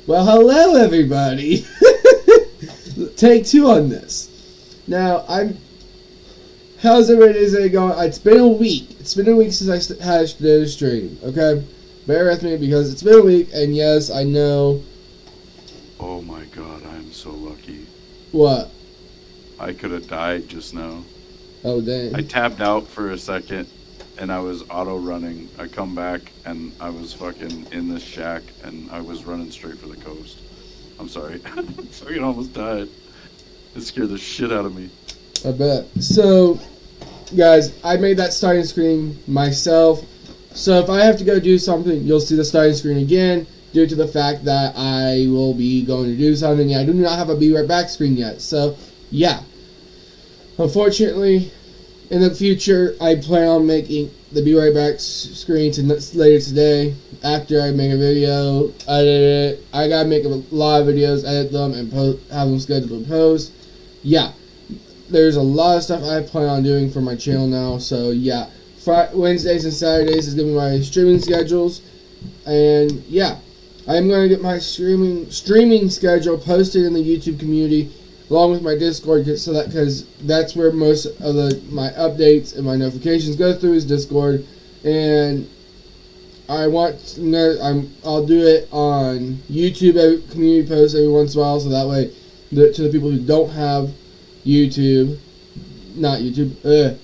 Well, hello everybody. Take two on this. Now, how's everybody's day going? It's been a week. It's been a week since I did a stream, okay? Bear with me because it's been a week, and yes, I know. Oh my god, I'm so lucky. What? I could have died just now. Oh, dang. I tabbed out for a second, and I was auto-running. I come back, and I was fucking in this shack, and I was running straight for the coast. I'm sorry. I fucking almost died. It scared the shit out of me. I bet. So, guys, I made that starting screen myself. So if I have to go do something, you'll see the starting screen again due to the fact that I will be going to do something. I do not have a be right back screen yet. So, yeah. Unfortunately, in the future, I plan on making the be right back screen later today. After I make a video, edit it. I gotta make a lot of videos, edit them, and have them scheduled to post. Yeah. There's a lot of stuff I plan on doing for my channel now. So, yeah. Wednesdays and Saturdays is going to be my streaming schedules. And, yeah. I'm going to get my streaming schedule posted in the YouTube community along with my Discord, because that's where most of my updates and my notifications go through is Discord. And I'll do it on YouTube community posts every once in a while, so that way to the people who don't have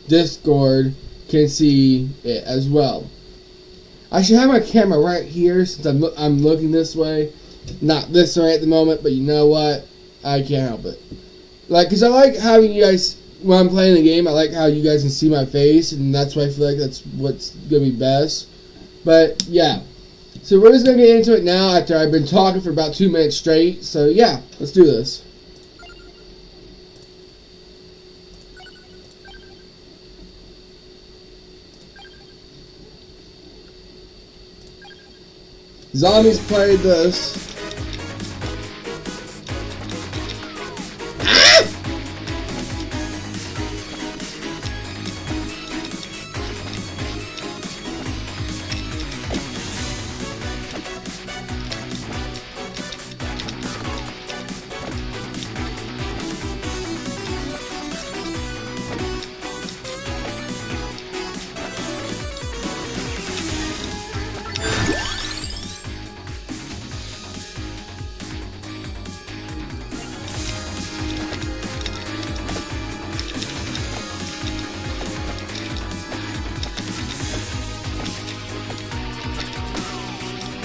Discord can see it as well. I should have my camera right here since I'm looking this way. Not this way at the moment, but you know what? I can't help it. Because I like having you guys, when I'm playing the game, I like how you guys can see my face, and that's why I feel like that's what's going to be best. But, yeah. So we're just going to get into it now after I've been talking for about 2 minutes straight. So, yeah, let's do this. Zombies played this.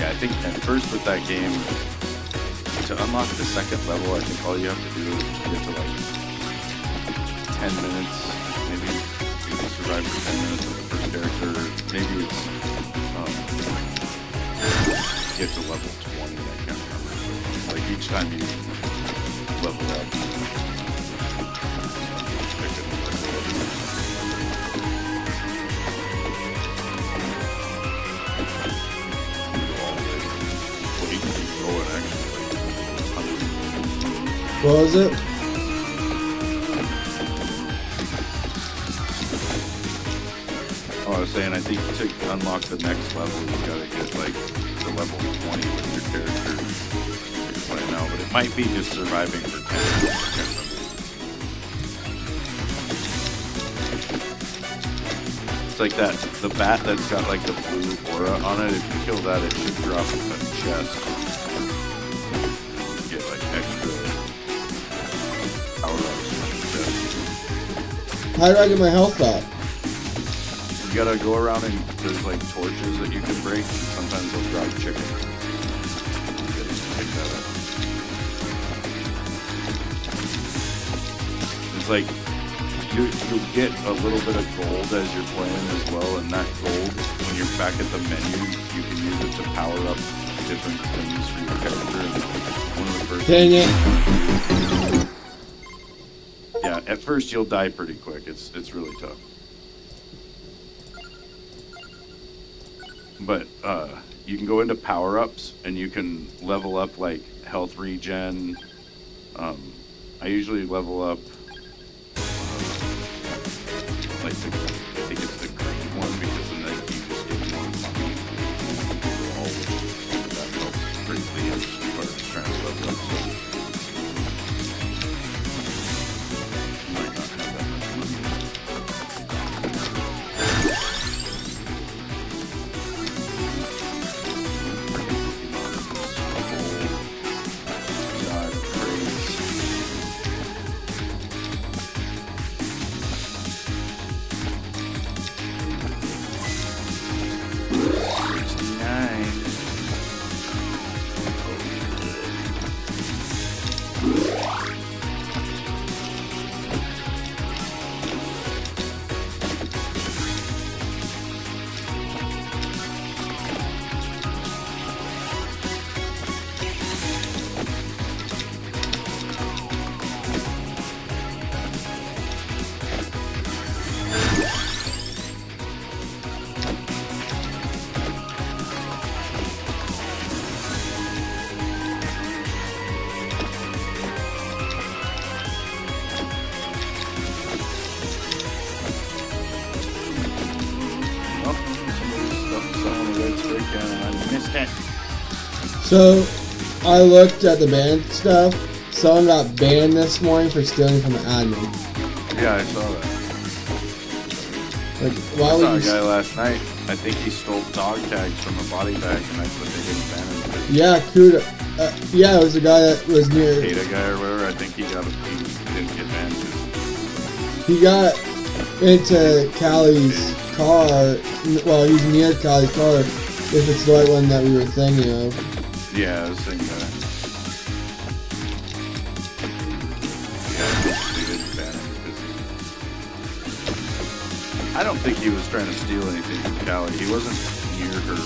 I think at first with that game, to unlock the second level, I think all you have to do is get to like 10 minutes, maybe survive for 10 minutes with the first character. Maybe it's get to level 20, I can't remember. Like each time you level up, What was it? Oh, I was saying, I think to unlock the next level, you gotta get like to level 20 with your character that you're playing now, but it might be just surviving for 10 minutes. I can't remember. It's like the bat that's got like the blue aura on it. If you kill that, it should drop a chest. You get like extra power-ups. How do I get my health back? You gotta go around and there's like torches that you can break. Sometimes they'll drop chicken. You gotta pick that up. It's like you'll get a little bit of gold as you're playing as well, and that gold, when you're back at the menu, you can use it to power up different things for your character. And one of the first Dang it. Yeah, at first you'll die pretty quick. It's really tough. But you can go into power-ups and you can level up like health regen. I usually level up like I think it's the green one, because then you just get more money overall, which that helps greatly as far as So, I looked at the banned stuff. Someone got banned this morning for stealing from the admin. Yeah, I saw that. Like, why I would saw a you? guy last night. I think he stole dog tags from a body bag, and but they didn't ban him because Yeah, Kuda. Yeah, it was a guy that was near. Ada guy or whatever. I think he didn't get banned. 'Cause He got into Callie's car. Well, he's near Callie's car. If it's the right one that we were thinking of. yeah, I was thinking that. Yeah, they didn't ban him because I don't think he was trying to steal anything from Callie. He wasn't near her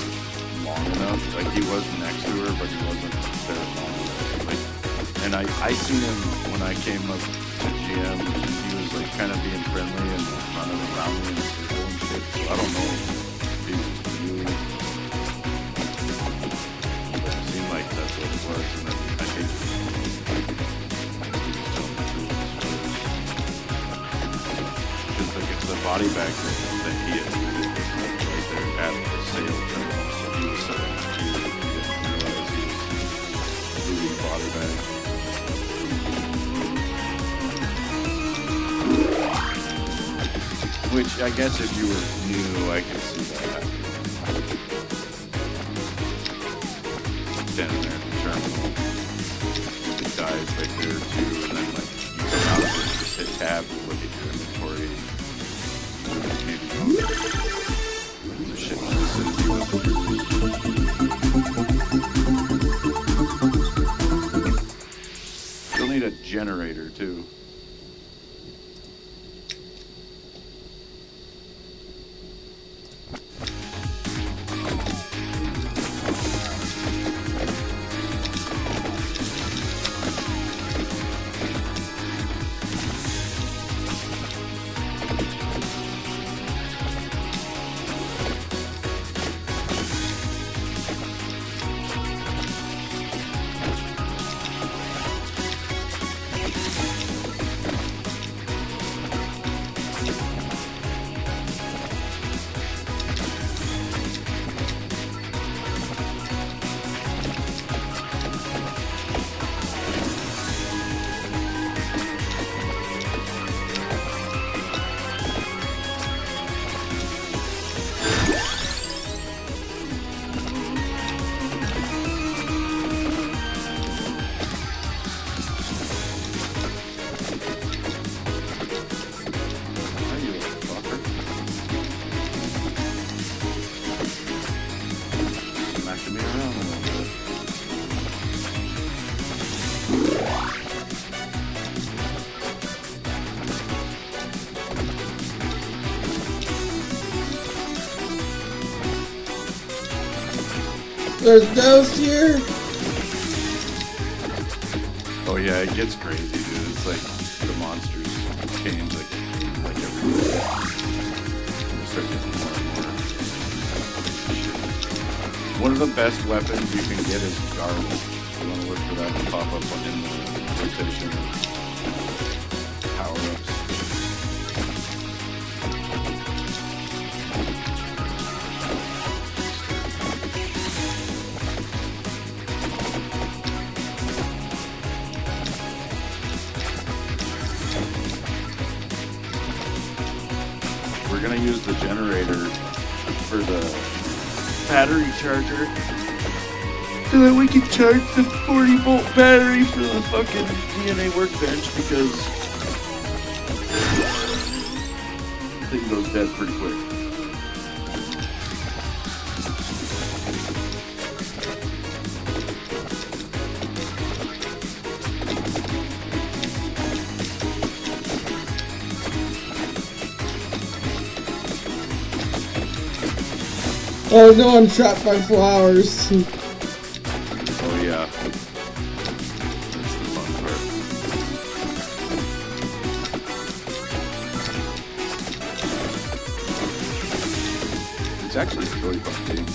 long enough. Like, he was next to her, but he wasn't there long enough. Like, and I seen him when I came up to GM, and he was like kind of being friendly and running around me in a circle and shit. So I don't know if he was really. It seemed like that's what it was, and then I think he was telling the truth. Because the body bag that he had looted was like right there at the sale terminal, so he was selling it to you. He didn't realize he was looting body bag. Which I guess if you were new, I could see that. Standing there at the terminal, the guys right there too, and then like you come out of it, just hit tab and look at your inventory. Maybe the shit you'll need a generator too. There's ghosts here. Oh yeah, it gets crazy, dude. It's like the monsters change like every day. You start getting more and more. One of the best weapons you can get is garble. You want to look for that to pop up in the rotation power-ups. We're gonna use the generator for the battery charger so that we can charge the 40-volt battery for the fucking DNA workbench because the thing goes dead pretty quick. Oh no, I'm trapped by flowers. Oh yeah. That's the fun part. It's actually a really fun game.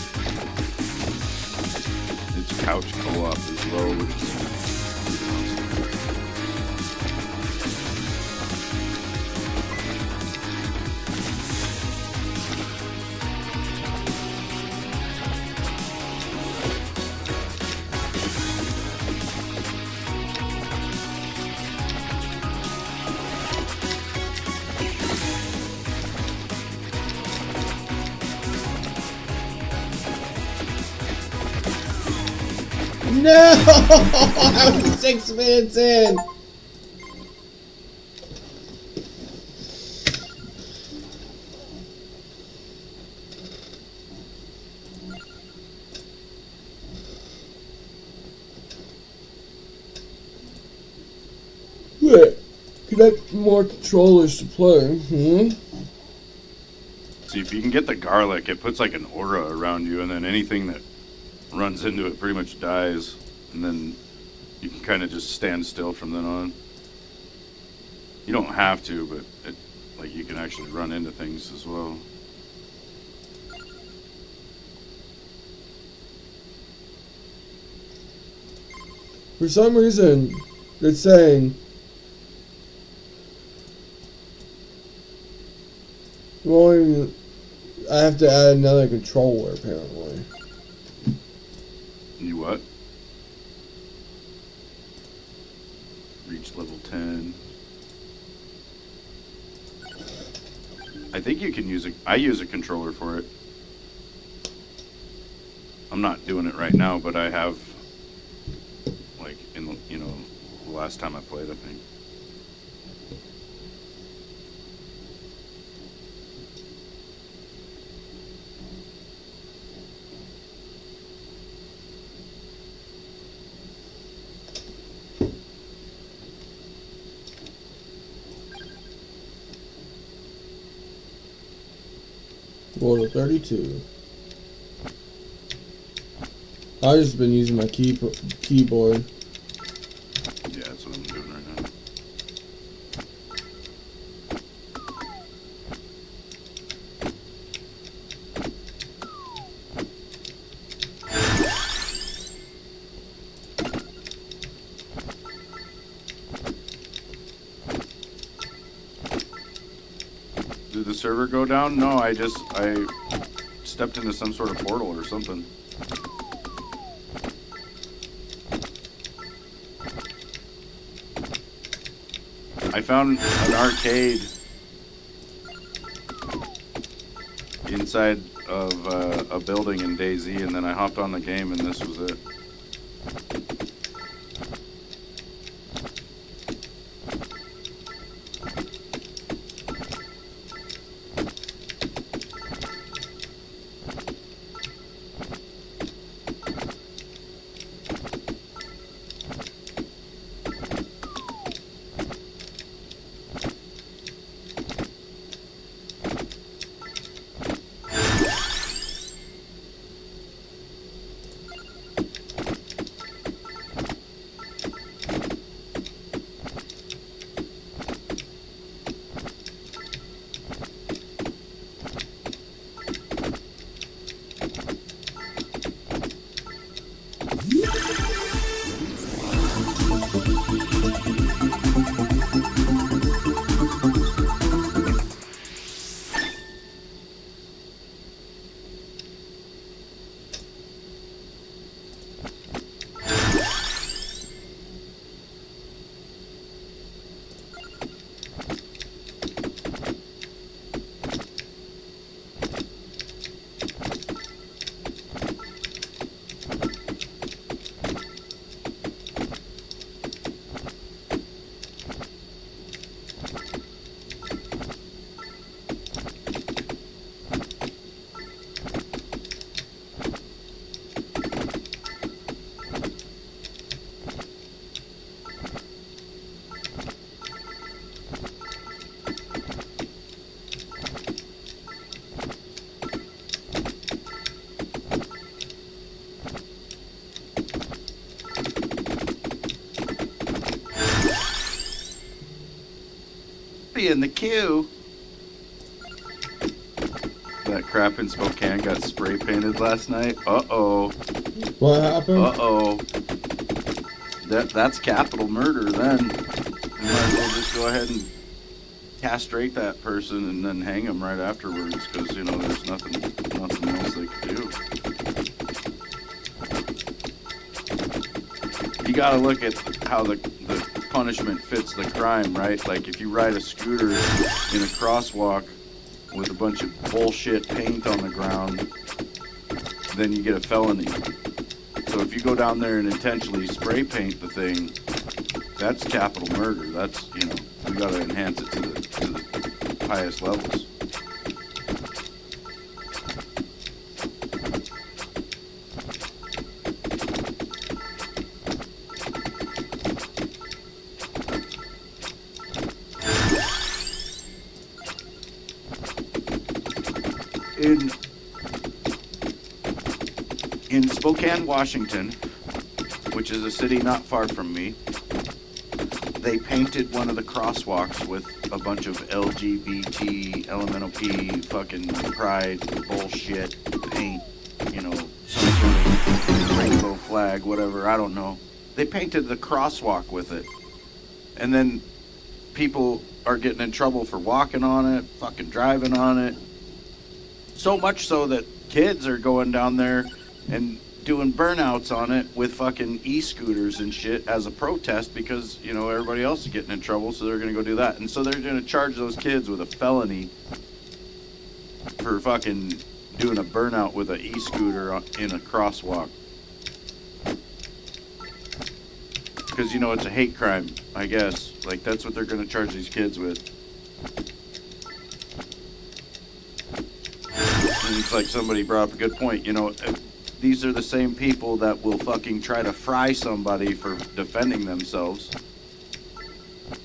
Its couch co-op is low, which is No! I was 6 minutes in! Wait, connect more controllers to play. See, if you can get the garlic, it puts like an aura around you, and then anything that runs into it pretty much dies, and then you can kind of just stand still from then on. You don't have to, but like you can actually run into things as well. For some reason, it's saying well, I have to add another controller apparently. You what? Reach level 10. I think you can use I use a controller for it. I'm not doing it right now, but I have, like, in the, the last time I played, I think. Roll to 32. I've just been using my keyboard. Yeah, that's what I'm doing right now. Did the server go down? No, I stepped into some sort of portal or something. I found an arcade inside of a building in dayz, and then I hopped on the game, and this was it. In the queue. That crap in Spokane got spray painted last night. Uh-oh. What happened? Uh-oh. That's capital murder then. You might as well just go ahead and castrate that person and then hang him right afterwards, because, there's nothing else they could do. You gotta look at how the punishment fits the crime, right? Like, if you ride a scooter in a crosswalk with a bunch of bullshit paint on the ground, then you get a felony. So So if you go down there and intentionally spray paint the thing, that's capital murder. That's, you know, we got to enhance it to the highest levels. In Spokane, Washington, which is a city not far from me, they painted one of the crosswalks with a bunch of LGBT, LMNOP, fucking pride, bullshit, paint, you know, some sort of rainbow flag, whatever, I don't know. They painted the crosswalk with it. And then people are getting in trouble for walking on it, fucking driving on it. So much so that kids are going down there and doing burnouts on it with fucking e-scooters and shit as a protest because, you know, everybody else is getting in trouble, so they're going to go do that. And so they're going to charge those kids with a felony for fucking doing a burnout with an e-scooter in a crosswalk. Because, you know, it's a hate crime, I guess. Like, that's what they're going to charge these kids with. And it's like somebody brought up a good point, you know, these are the same people that will fucking try to fry somebody for defending themselves,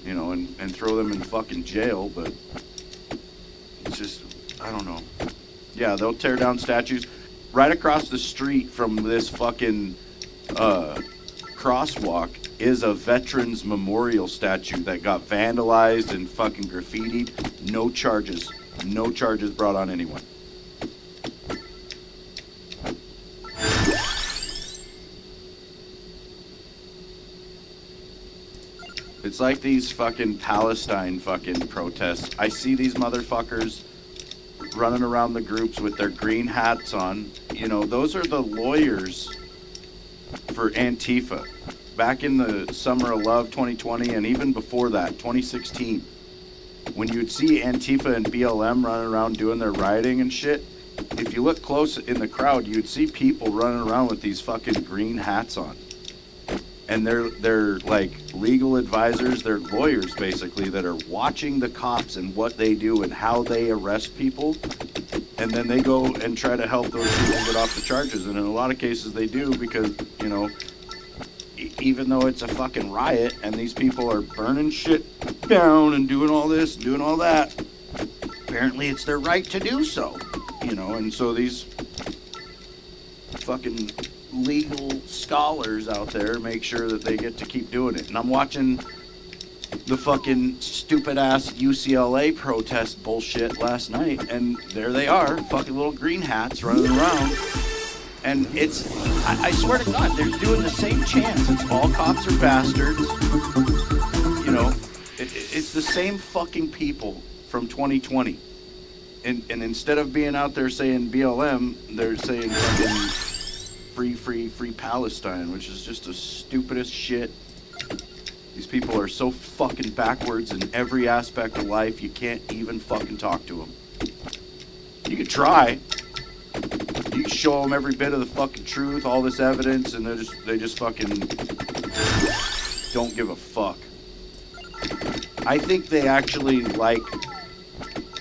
you know, and throw them in fucking jail, but it's just, I don't know. Yeah, they'll tear down statues. Right across the street from this fucking crosswalk is a veterans memorial statue that got vandalized and fucking graffitied. No charges. No charges brought on anyone. It's like these fucking Palestine fucking protests. I see these motherfuckers running around the groups with their green hats on. You know, those are the lawyers for Antifa. Back in the summer of love 2020 and even before that, 2016, when you'd see Antifa and BLM running around doing their rioting and shit, if you look close in the crowd, you'd see people running around with these fucking green hats on. And they're like legal advisors, they're lawyers basically that are watching the cops and what they do and how they arrest people. And then they go and try to help those people get off the charges. And in a lot of cases they do because, you know, even though it's a fucking riot and these people are burning shit down and doing all this, doing all that, apparently it's their right to do so, you know. And so these fucking legal scholars out there make sure that they get to keep doing it. And I'm watching the fucking stupid ass UCLA protest bullshit last night, and there they are, fucking little green hats running around. And it's, I swear to God, they're doing the same chants. It's all cops are bastards. You know, it's the same fucking people from 2020. And instead of being out there saying BLM, they're saying fucking free Palestine, which is just the stupidest shit. These people are so fucking backwards in every aspect of life, you can't even fucking talk to them. You can try. You can show them every bit of the fucking truth, all this evidence, and they just fucking don't give a fuck. I think they actually like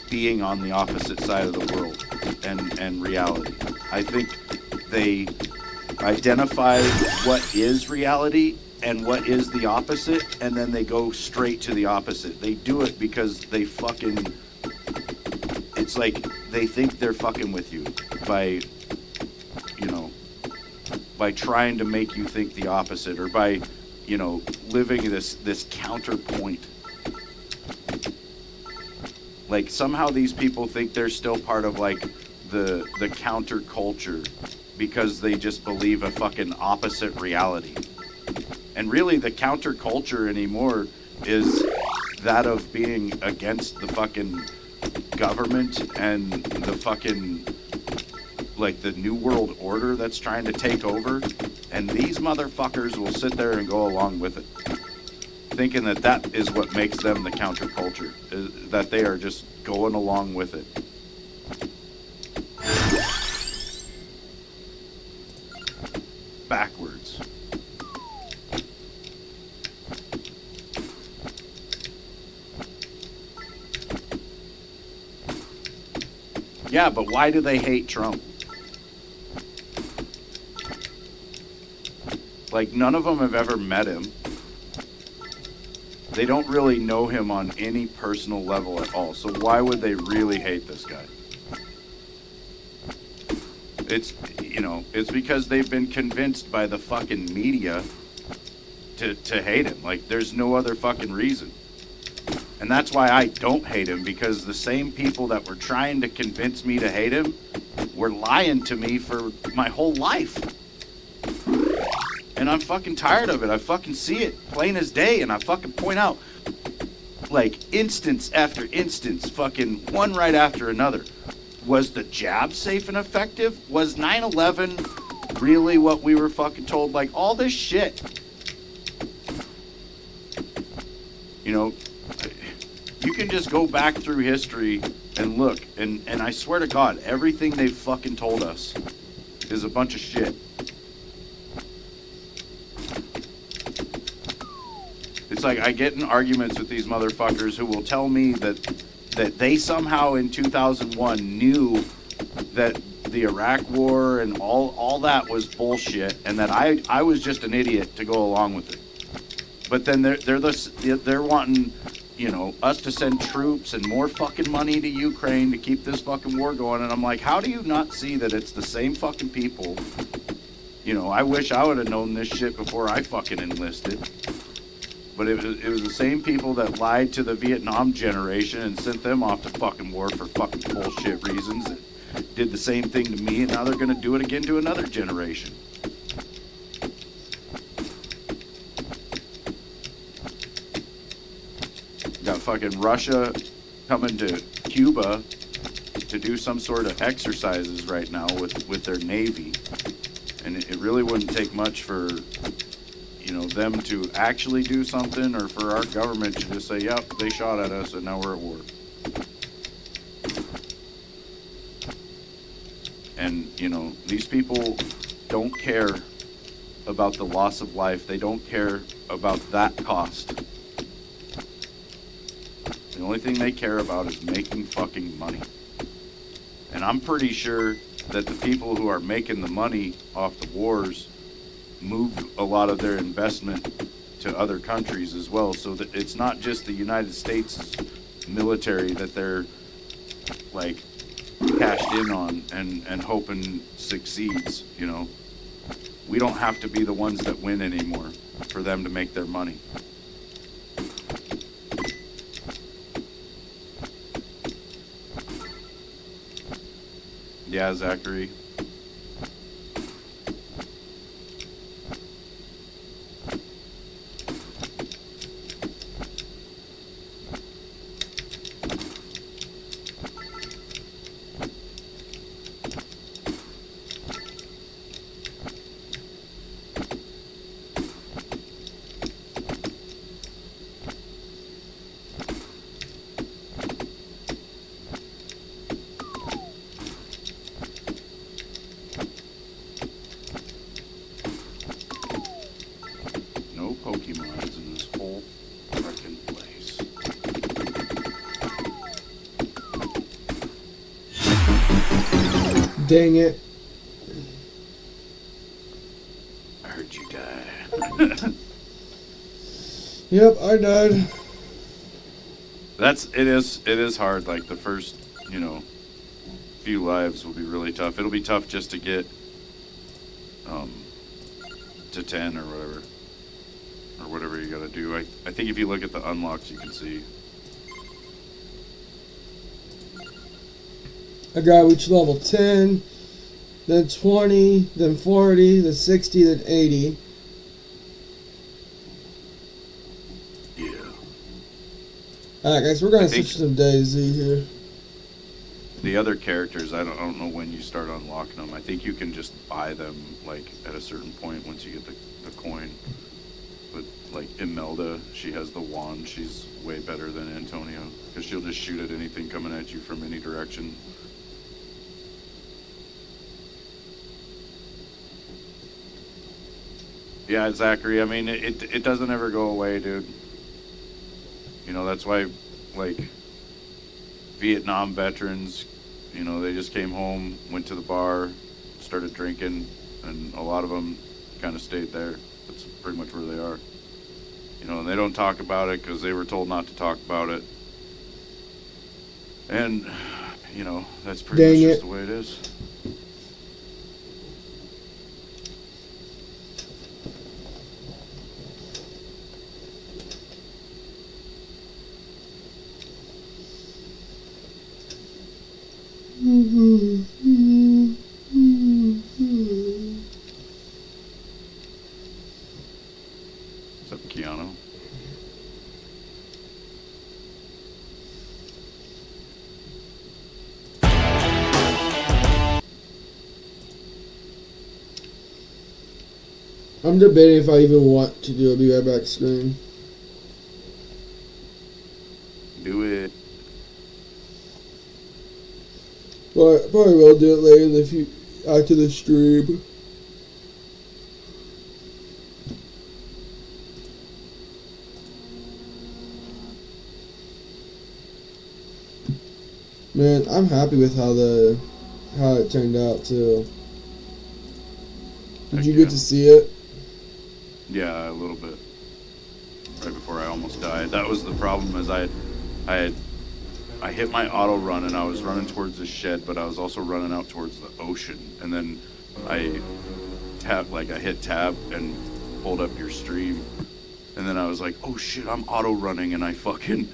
being on the opposite side of the world and reality. I think they identify what is reality and what is the opposite, and then they go straight to the opposite. They do it because they fucking, it's like they think they're fucking with you by, you know, by trying to make you think the opposite, or by, you know, living this counterpoint. Like somehow these people think they're still part of like the counterculture because they just believe a fucking opposite reality. And really the counterculture anymore is that of being against the fucking government and the fucking, like, the new world order that's trying to take over. And these motherfuckers will sit there and go along with it, thinking that that is what makes them the counterculture, that they are just going along with it. Backwards. Yeah, but why do they hate Trump? Like, none of them have ever met him. They don't really know him on any personal level at all. So why would they really hate this guy? It's, you know, it's because they've been convinced by the fucking media to hate him. Like, there's no other fucking reason. And that's why I don't hate him, because the same people that were trying to convince me to hate him were lying to me for my whole life. And I'm fucking tired of it. I fucking see it plain as day, and I fucking point out, like, instance after instance, fucking one right after another. Was the jab safe and effective? Was 9/11 really what we were fucking told? Like, all this shit. You know, you can just go back through history and look, and I swear to God, everything they've fucking told us is a bunch of shit. It's like I get in arguments with these motherfuckers who will tell me that they somehow in 2001 knew that the Iraq War and all that was bullshit, and that I was just an idiot to go along with it. But then they're wanting, you know, us to send troops and more fucking money to Ukraine to keep this fucking war going. And I'm like, how do you not see that it's the same fucking people? You know, I wish I would have known this shit before I fucking enlisted. But it was the same people that lied to the Vietnam generation and sent them off to fucking war for fucking bullshit reasons. That did the same thing to me, and now they're gonna do it again to another generation. Got fucking Russia coming to Cuba to do some sort of exercises right now with their navy, and it really wouldn't take much for, you know, them to actually do something, or for our government to just say, yep, they shot at us and now we're at war. And, you know, these people don't care about the loss of life. They don't care about that cost. The only thing they care about is making fucking money. And I'm pretty sure that the people who are making the money off the wars move a lot of their investment to other countries as well, so that it's not just the United States military that they're like cashed in on and hoping succeeds. You know, we don't have to be the ones that win anymore for them to make their money. Yeah, Zachary. Pokemons in this whole frickin' place. Dang it. I heard you die. Yep, I died. It is hard. Like, the first, you know, few lives will be really tough. It'll be tough just to get to 10 or whatever you gotta do. I think if you look at the unlocks, you can see. I got reach level 10, then 20, then 40, then 60, then 80. Yeah. Alright guys, we're gonna switch to some dayz here. The other characters, I don't know when you start unlocking them. I think you can just buy them, like, at a certain point once you get the coin. But, like, Imelda, she has the wand. She's way better than Antonio, because she'll just shoot at anything coming at you from any direction. Yeah, Zachary, I mean, it doesn't ever go away, dude. You know, that's why, like, Vietnam veterans You know, they just came home, went to the bar, started drinking, and a lot of them kind of stayed there. That's pretty much where they are. You know, and they don't talk about it because they were told not to talk about it. And, you know, that's pretty Dang much it. just the way it is. What's up, Keanu? I'm debating if I even want to do a be right back screen. Do it. But I probably will do it later after the stream. Man, I'm happy with how it turned out too. Did you get to see it? Yeah, a little bit. Right before I almost died. That was the problem. Is I hit my auto run and I was running towards the shed, but I was also running out towards the ocean. And then I hit tab and pulled up your stream. And then I was like, oh shit, I'm auto running, and I fucking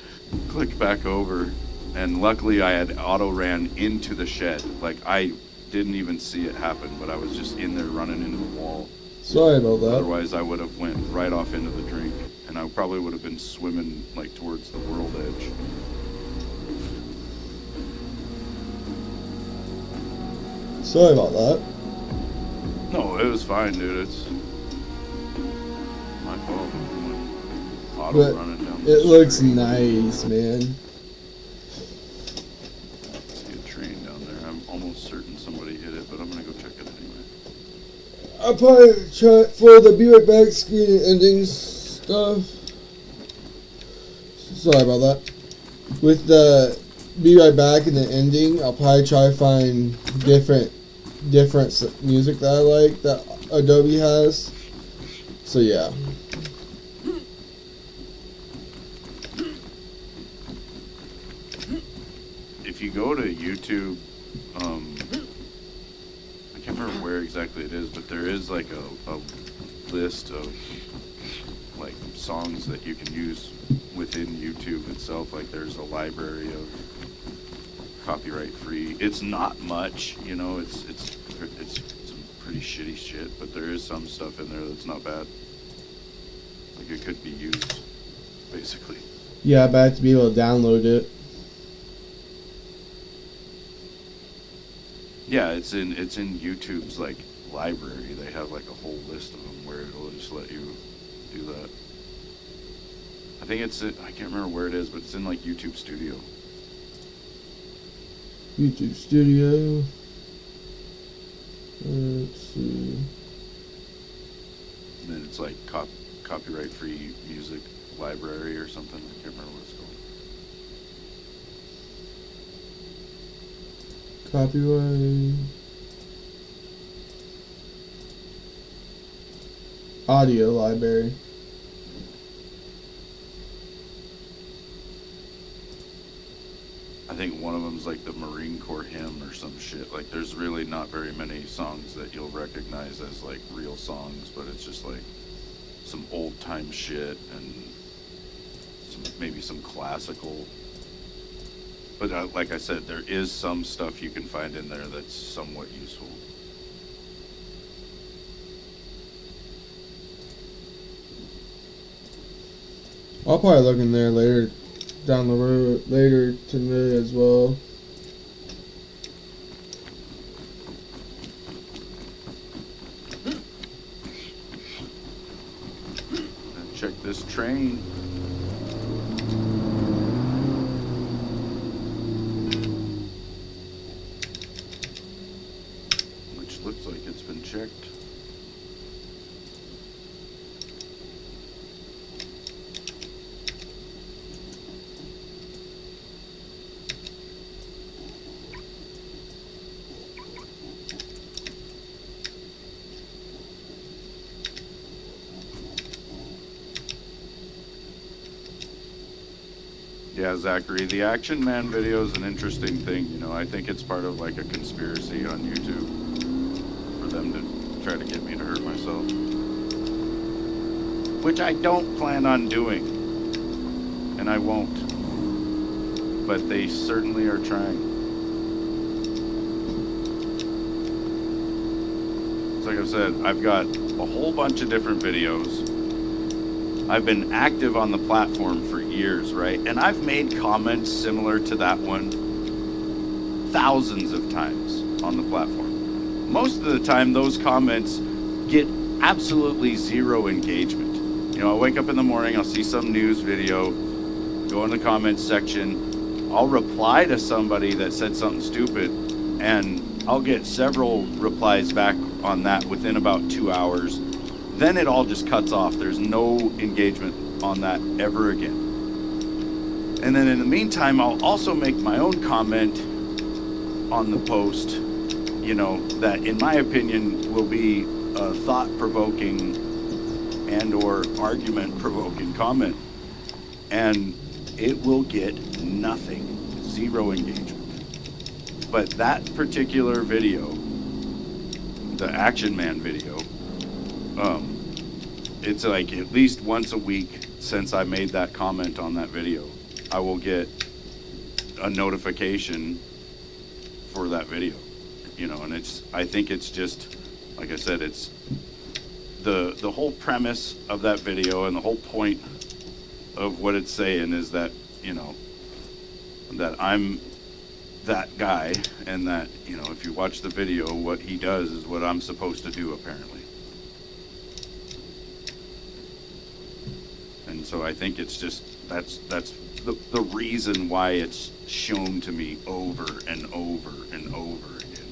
clicked back over. And luckily I had auto ran into the shed. Like, I didn't even see it happen, but I was just in there running into the wall. Sorry about that. Otherwise I would have went right off into the drink, and I probably would have been swimming like towards the world edge. Sorry about that. No, it was fine, dude. It's my fault. Auto But running down the it looks street. nice, man. See a train down there. I'm almost certain somebody hit it, but I'm gonna go check it anyway. I'll probably try for the be right back screen and ending stuff. Sorry about that. With the be right back and the ending, I'll probably try to find different music that I like that Adobe has. So yeah. If you go to YouTube, I can't remember where exactly it is, but there is like a list of like songs that you can use within YouTube itself. Like, there's a library of copyright free. It's not much, you know. It's some pretty shitty shit, but there is some stuff in there that's not bad. Like, it could be used, basically. Yeah, I bet to be able to download it. Yeah, it's in YouTube's like library. They have like a whole list of them where it'll just let you do that. I think I can't remember where it is, but it's in like YouTube Studio. YouTube Studio. Let's see. And then it's like copyright free music library or something. I can't remember what it's called. Copyright. Audio library. I think one of them's like the Marine Corps hymn or some shit. Like, there's really not very many songs that you'll recognize as like real songs, but it's just like some old time shit and maybe some classical. But like I said, there is some stuff you can find in there that's somewhat useful. I'll probably look in there later, down the road, later today as well. And check this train. Which looks like it's been checked. Yeah, Zachary, the Action Man video is an interesting thing. You know, I think it's part of like a conspiracy on YouTube for them to try to get me to hurt myself, which I don't plan on doing, and I won't. But they certainly are trying. So like I said, I've got a whole bunch of different videos. I've been active on the platform for years, right? And I've made comments similar to that one thousands of times on the platform. Most of the time, those comments get absolutely zero engagement. You know, I wake up in the morning, I'll see some news video, go in the comments section, I'll reply to somebody that said something stupid, and I'll get several replies back on that within about 2 hours. Then it all just cuts off. There's no engagement on that ever again. And then in the meantime, I'll also make my own comment on the post, you know, that in my opinion will be a thought-provoking and or argument-provoking comment. And it will get nothing, zero engagement. But that particular video, the Action Man video, it's like at least once a week since I made that comment on that video, I will get a notification for that video, you know, and I think it's just, like I said, it's the whole premise of that video and the whole point of what it's saying is that, you know, that I'm that guy, and that, you know, if you watch the video, what he does is what I'm supposed to do, apparently. And so I think it's just, that's the reason why it's shown to me over and over and over again.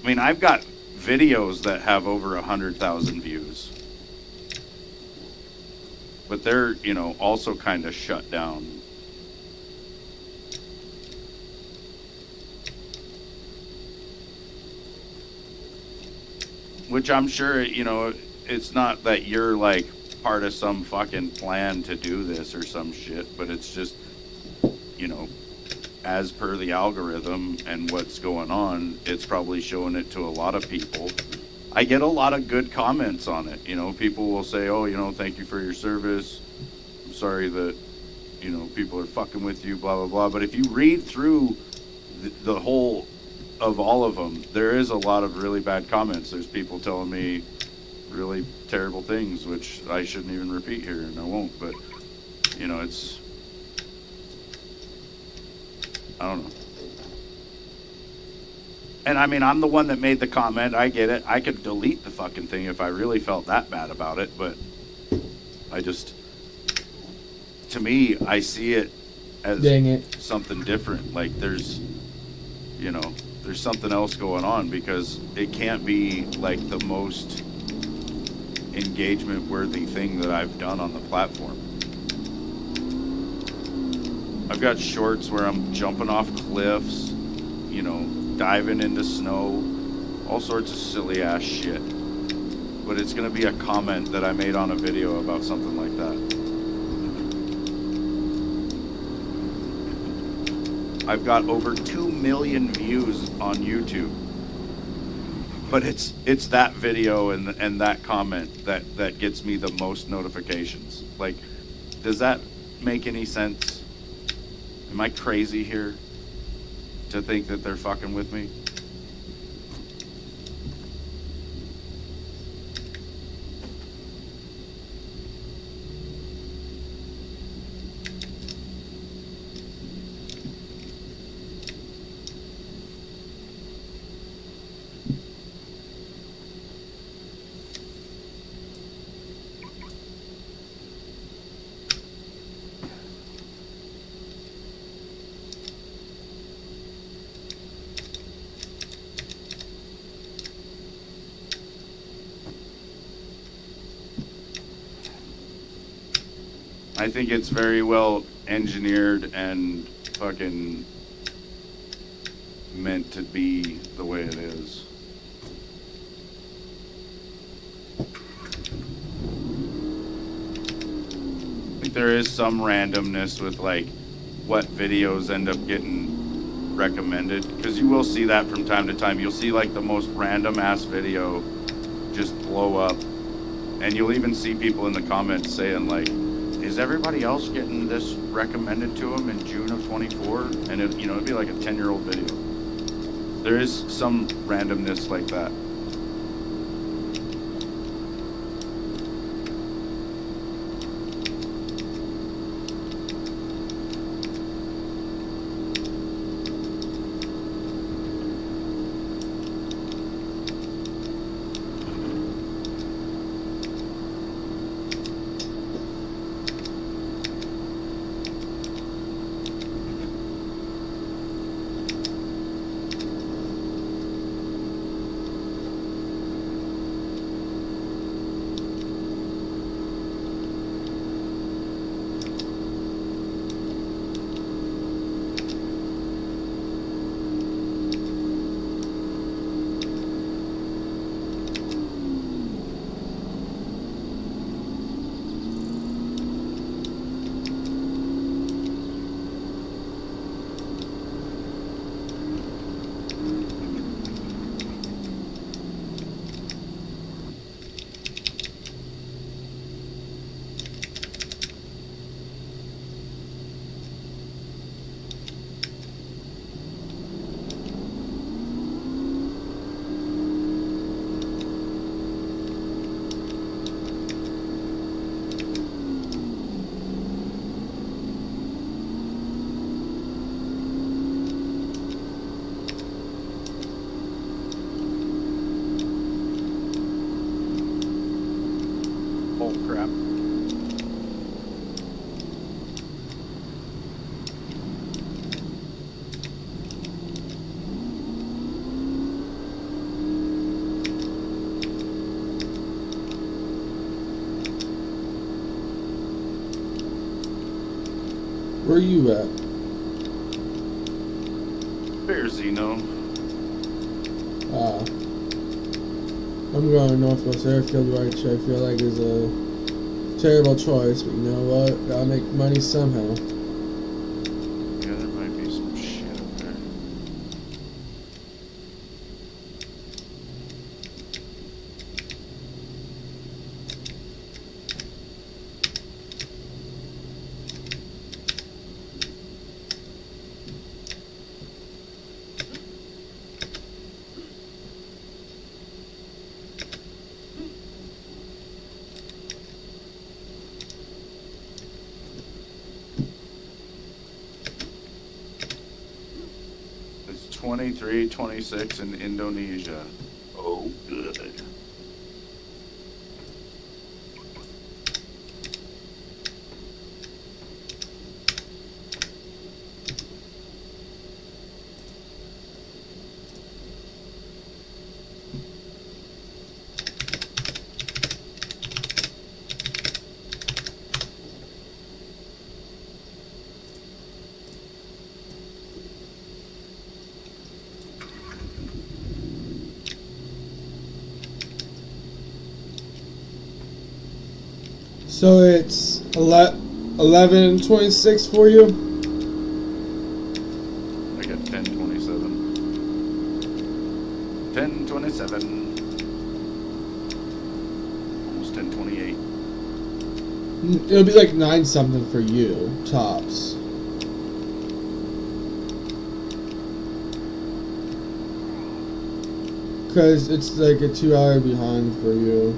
I mean, I've got videos that have over 100,000 views, but they're, you know, also kind of shut down. Which I'm sure, you know, it's not that you're like part of some fucking plan to do this or some shit, but it's just, you know, as per the algorithm and what's going on, it's probably showing it to a lot of people. I get a lot of good comments on it. You know, people will say, oh, you know, thank you for your service. I'm sorry that, you know, people are fucking with you, blah, blah, blah. But if you read through the whole of all of them, there is a lot of really bad comments. There's people telling me really terrible things, which I shouldn't even repeat here, and I won't. But, you know, it's, I don't know. And I mean, I'm the one that made the comment. I get it. I could delete the fucking thing if I really felt that bad about it. But I just, to me, I see it as something different. Like there's, you know, there's something else going on, because it can't be like the most engagement worthy thing that I've done on the platform. I've got shorts where I'm jumping off cliffs, you know, diving into snow, all sorts of silly ass shit. But it's gonna be a comment that I made on a video about something like that. I've got over 2 million views on YouTube, but it's that video and that comment that gets me the most notifications. Like, does that make any sense? Am I crazy here to think that they're fucking with me? I think it's very well engineered and fucking meant to be the way it is. think there is some randomness with like what videos end up getting recommended, because you will see that from time to time. You'll see like the most random ass video just blow up, and you'll even see people in the comments saying like, is everybody else getting this recommended to them in June of 24? And it, you know, it'd be like a 10-year-old video. There is some randomness like that. Oh crap. Where are you at? Fair Zeno. I'm going Northwest Airfield, which I feel like is a terrible choice, but you know what? Gotta make money somehow. Yeah, there might be some shit up there. It's 23-26 in Indonesia. Oh, good. So it's 11:26 for you? I got 10:27. 10:27. Almost 10:28. It'll be like 9 something for you, tops. Because it's like a 2-hour behind for you.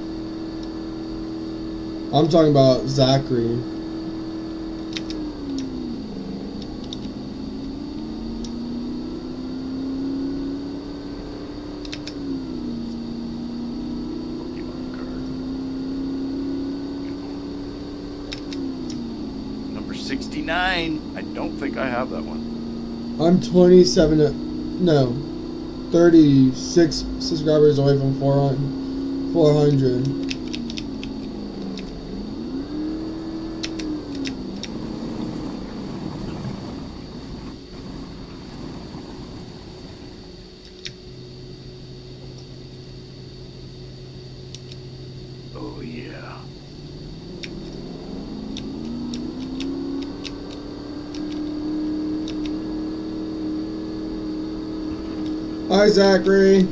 I'm talking about Zachary. Pokemon card. Number 69. I don't think I have that one. I'm 36 subscribers away from 400. Oh yeah. Hi, Zachary.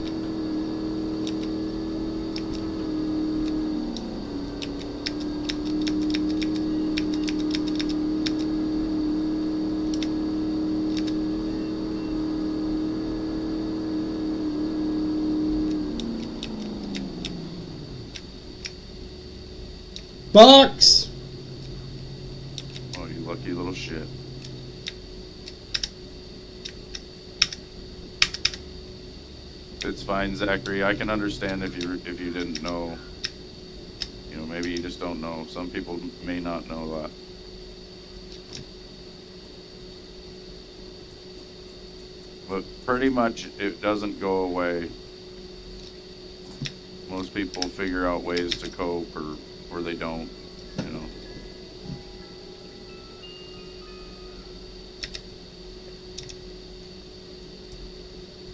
Box! Oh, you lucky little shit. It's fine, Zachary. I can understand if you didn't know. You know, maybe you just don't know. Some people may not know that. But pretty much it doesn't go away. Most people figure out ways to cope or they don't, you know.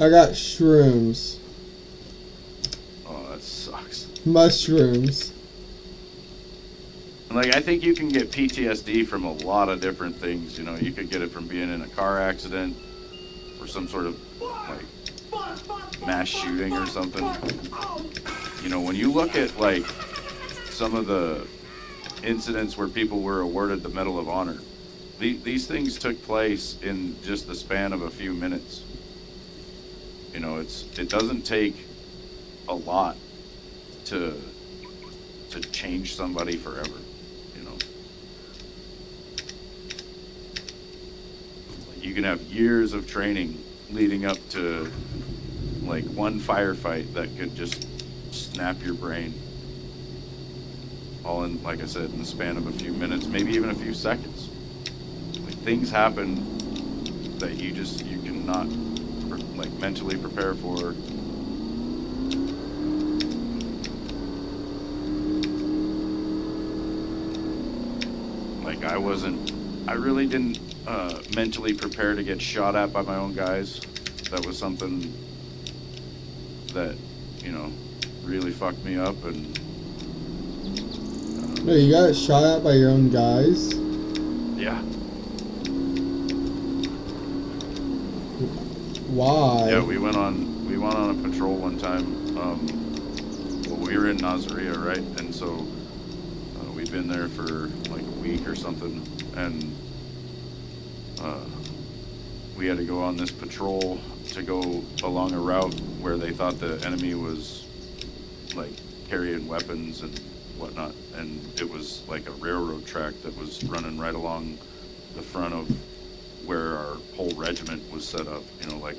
I got shrooms. Oh, that sucks. Mushrooms. Like, I think you can get PTSD from a lot of different things, you know. You could get it from being in a car accident or some sort of, like, mass shooting or something. You know, when you look at, like, some of the incidents where people were awarded the Medal of Honor, these things took place in just the span of a few minutes. You know, it doesn't take a lot to change somebody forever, you know. You can have years of training leading up to like one firefight that could just snap your brain. All in, like I said, in the span of a few minutes, maybe even a few seconds. Like, things happen that you cannot like mentally prepare for. Like, I really didn't mentally prepare to get shot at by my own guys. That was something that, you know, really fucked me up. And No, you got shot at by your own guys? yeah. Why? Yeah, we went on a patrol one time. Well, we were in Nazaria, right? And so we'd been there for like a week or something, and we had to go on this patrol to go along a route where they thought the enemy was like carrying weapons and whatnot, and it was like a railroad track that was running right along the front of where our whole regiment was set up, you know, like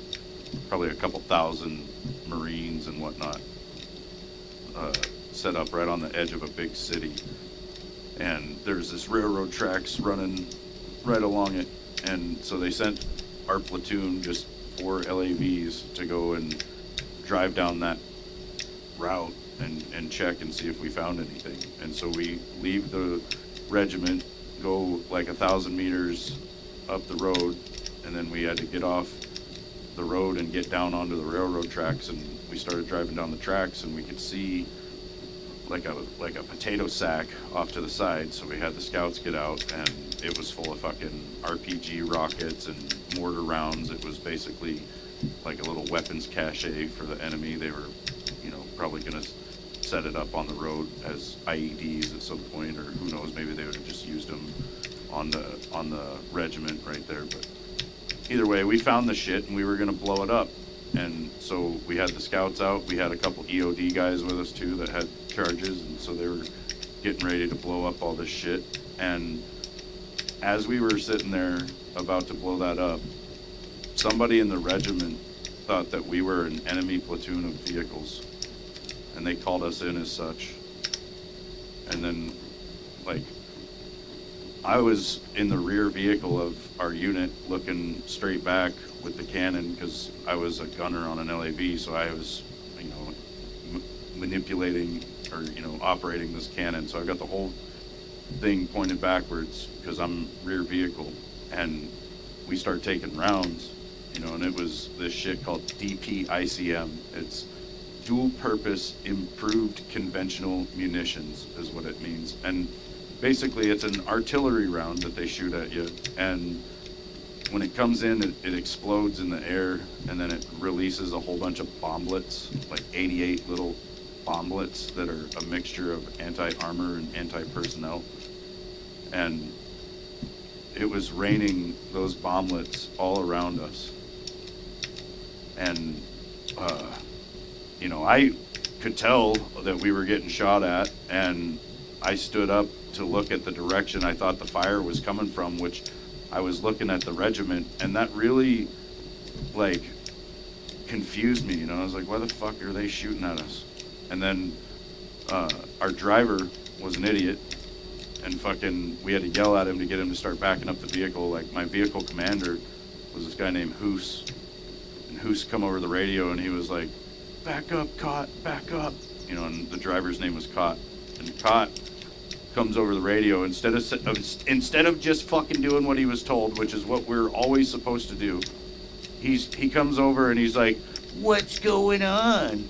probably a couple thousand Marines and whatnot, set up right on the edge of a big city. And there's this railroad tracks running right along it. And so they sent our platoon, just 4 LAVs, to go and drive down that route and check and see if we found anything. And so we leave the regiment, go like 1,000 meters up the road, and then we had to get off the road and get down onto the railroad tracks. And we started driving down the tracks, and we could see like a potato sack off to the side. So we had the scouts get out, and it was full of fucking RPG rockets and mortar rounds. It was basically like a little weapons cache for the enemy. They were, you know, probably gonna set it up on the road as IEDs at some point, or who knows, maybe they would have just used them on the regiment right there. But either way, we found the shit and we were gonna blow it up. And so we had the scouts out. We had a couple EOD guys with us too that had charges, and so they were getting ready to blow up all this shit. And as we were sitting there about to blow that up, somebody in the regiment thought that we were an enemy platoon of vehicles, and they called us in as such. And then, like, I was in the rear vehicle of our unit looking straight back with the cannon, because I was a gunner on an LAV, so I was, you know, manipulating or, you know, operating this cannon. So I got the whole thing pointed backwards because I'm rear vehicle, and we start taking rounds, you know, and it was this shit called DPICM. It's dual purpose improved conventional munitions is what it means. And basically it's an artillery round that they shoot at you, and when it comes in, it explodes in the air, and then it releases a whole bunch of bomblets, like 88 little bomblets that are a mixture of anti-armor and anti-personnel. And it was raining those bomblets all around us. And, I could tell that we were getting shot at, and I stood up to look at the direction I thought the fire was coming from, which I was looking at the regiment, and that really, confused me, I was like, why the fuck are they shooting at us? And then our driver was an idiot, and we had to yell at him to get him to start backing up the vehicle. Like, my vehicle commander was this guy named Hoos, and Hoos come over the radio, and he was like, back up, Cot, back up, and the driver's name was Cot, and Cot comes over the radio, instead of just fucking doing what he was told, which is what we're always supposed to do, he comes over and he's like, what's going on?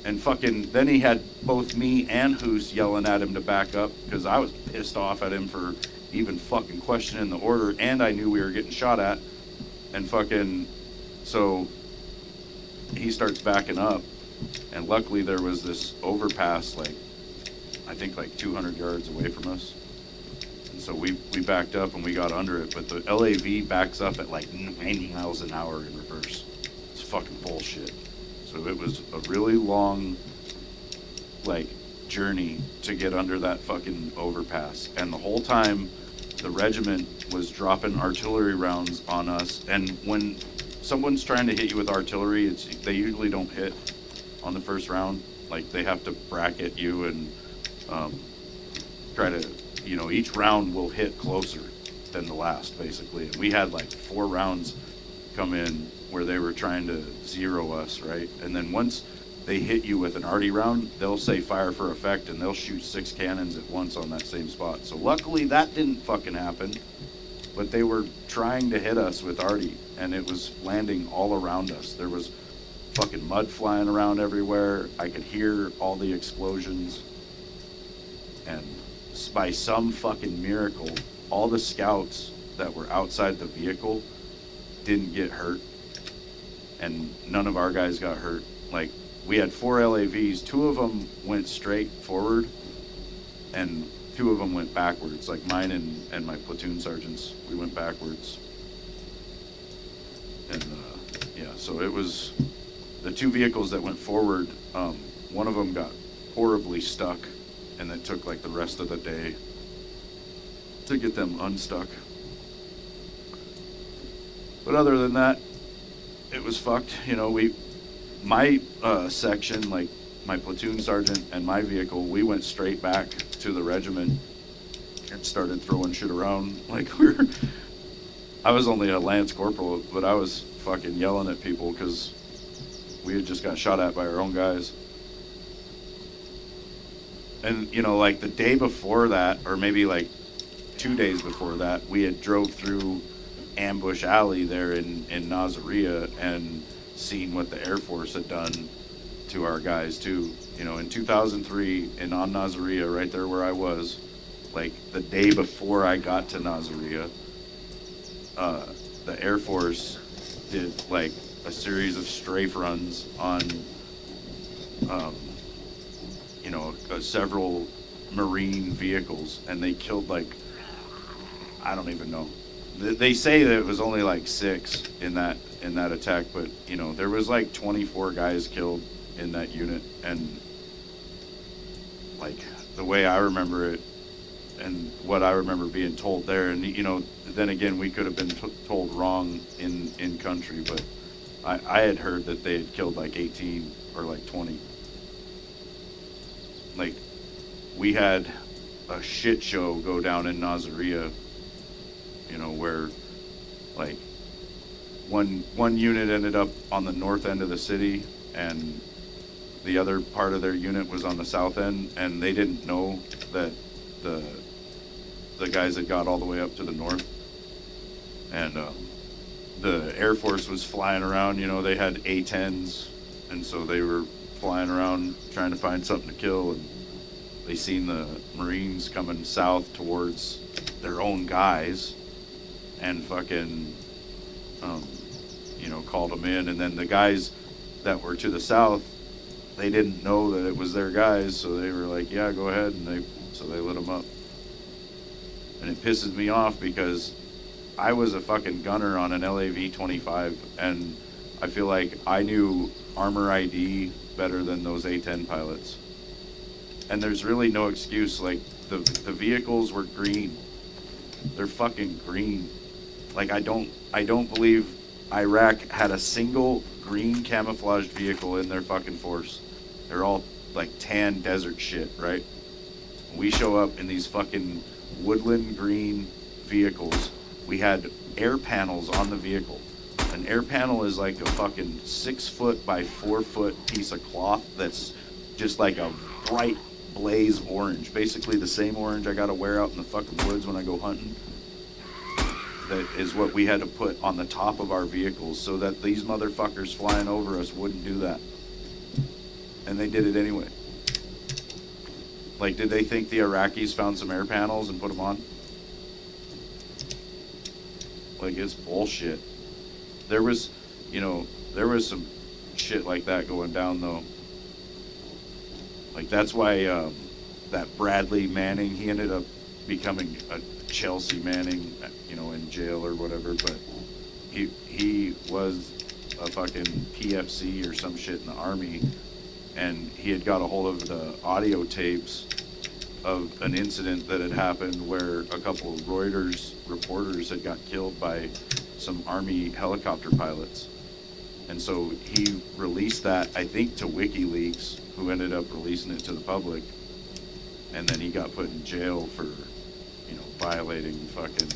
And then he had both me and Hoos yelling at him to back up, because I was pissed off at him for even fucking questioning the order, and I knew we were getting shot at. And so he starts backing up, and luckily there was this overpass, I think 200 yards away from us. And so we backed up and we got under it, but the LAV backs up at 90 miles an hour in reverse. It's fucking bullshit. So it was a really long, journey to get under that fucking overpass. And the whole time, the regiment was dropping artillery rounds on us. And when someone's trying to hit you with artillery, they usually don't hit on the first round. They have to bracket you and try to, each round will hit closer than the last, basically. And we had 4 rounds come in where they were trying to zero us, right? And then once they hit you with an arty round, they'll say fire for effect, and they'll shoot 6 cannons at once on that same spot. So luckily that didn't fucking happen, but they were trying to hit us with arty, and it was landing all around us. There was fucking mud flying around everywhere. I could hear all the explosions. And by some fucking miracle, all the scouts that were outside the vehicle didn't get hurt, and none of our guys got hurt. We had 4 LAVs, 2 of them went straight forward, and 2 of them went backwards. Mine and my platoon sergeants, we went backwards. And so it was the 2 vehicles that went forward. One of them got horribly stuck, and it took the rest of the day to get them unstuck. But other than that, it was fucked. My section, my platoon sergeant and my vehicle, we went straight back to the regiment and started throwing shit around. I was only a lance corporal, but I was fucking yelling at people because we had just got shot at by our own guys. And, the day before that, or maybe 2 days before that, we had drove through Ambush Alley there in Nazaria and seen what the Air Force had done to our guys too. In 2003 on Nazaria, right there where I was, the day before I got to Nazaria, the Air Force did a series of strafe runs on several Marine vehicles, and they killed I don't even know. They say that it was only 6 in that attack, but there was 24 guys killed in that unit. And the way I remember it and what I remember being told there, and then again, we could have been told wrong in country, but I had heard that they had killed 18 or 20. We had a shit show go down in Nazaria, where one unit ended up on the north end of the city, and the other part of their unit was on the south end, and they didn't know that the guys had got all the way up to the north. And the Air Force was flying around, they had A-10s, and so they were flying around trying to find something to kill, and they seen the Marines coming south towards their own guys, and fucking, called them in. And then the guys that were to the south, they didn't know that it was their guys, so they were like, yeah, go ahead, and they lit them up. And it pisses me off because I was a fucking gunner on an LAV-25, and I feel like I knew armor ID better than those A-10 pilots. And there's really no excuse. Like, the vehicles were green. They're fucking green. Like, I don't believe Iraq had a single green camouflaged vehicle in their fucking force. They're all like tan desert shit, right? We show up in these fucking woodland green vehicles. We had air panels on the vehicle. An air panel is like a fucking 6 foot by 4 foot piece of cloth that's just like a bright blaze orange. Basically the same orange I gotta wear out in the fucking woods when I go hunting. That is what we had to put on the top of our vehicles so that these motherfuckers flying over us wouldn't do that. And they did it anyway. Like, did they think the Iraqis found some air panels and put them on? Like, it's bullshit. There was some shit like that going down, though. Like, that's why that Bradley Manning, he ended up becoming a Chelsea Manning, in jail or whatever, but he was a fucking PFC or some shit in the Army, and he had got a hold of the audio tapes of an incident that had happened where a couple of Reuters reporters had got killed by some Army helicopter pilots. And so he released that, I think, to WikiLeaks, who ended up releasing it to the public. And then he got put in jail for, violating fucking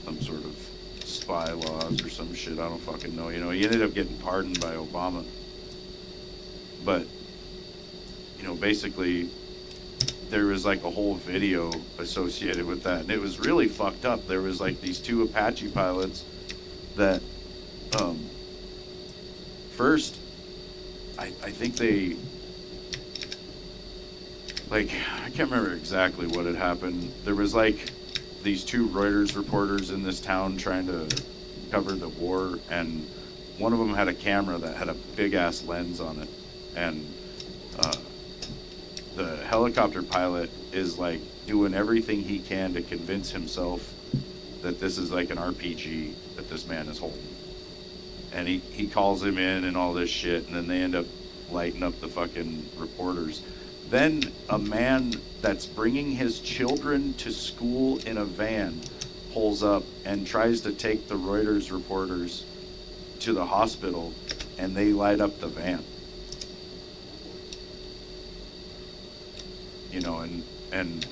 some sort of spy laws or some shit. I don't fucking know. He ended up getting pardoned by Obama. But, basically, there was like a whole video associated with that. And it was really fucked up. There was like these two Apache pilots that, first, I think they, like, I can't remember exactly what had happened. There was like these two Reuters reporters in this town trying to cover the war, and one of them had a camera that had a big ass lens on it, and the helicopter pilot is like doing everything he can to convince himself that this is like an RPG that this man is holding. And he calls him in and all this shit, and then they end up lighting up the fucking reporters. Then a man that's bringing his children to school in a van pulls up and tries to take the Reuters reporters to the hospital, and they light up the van. And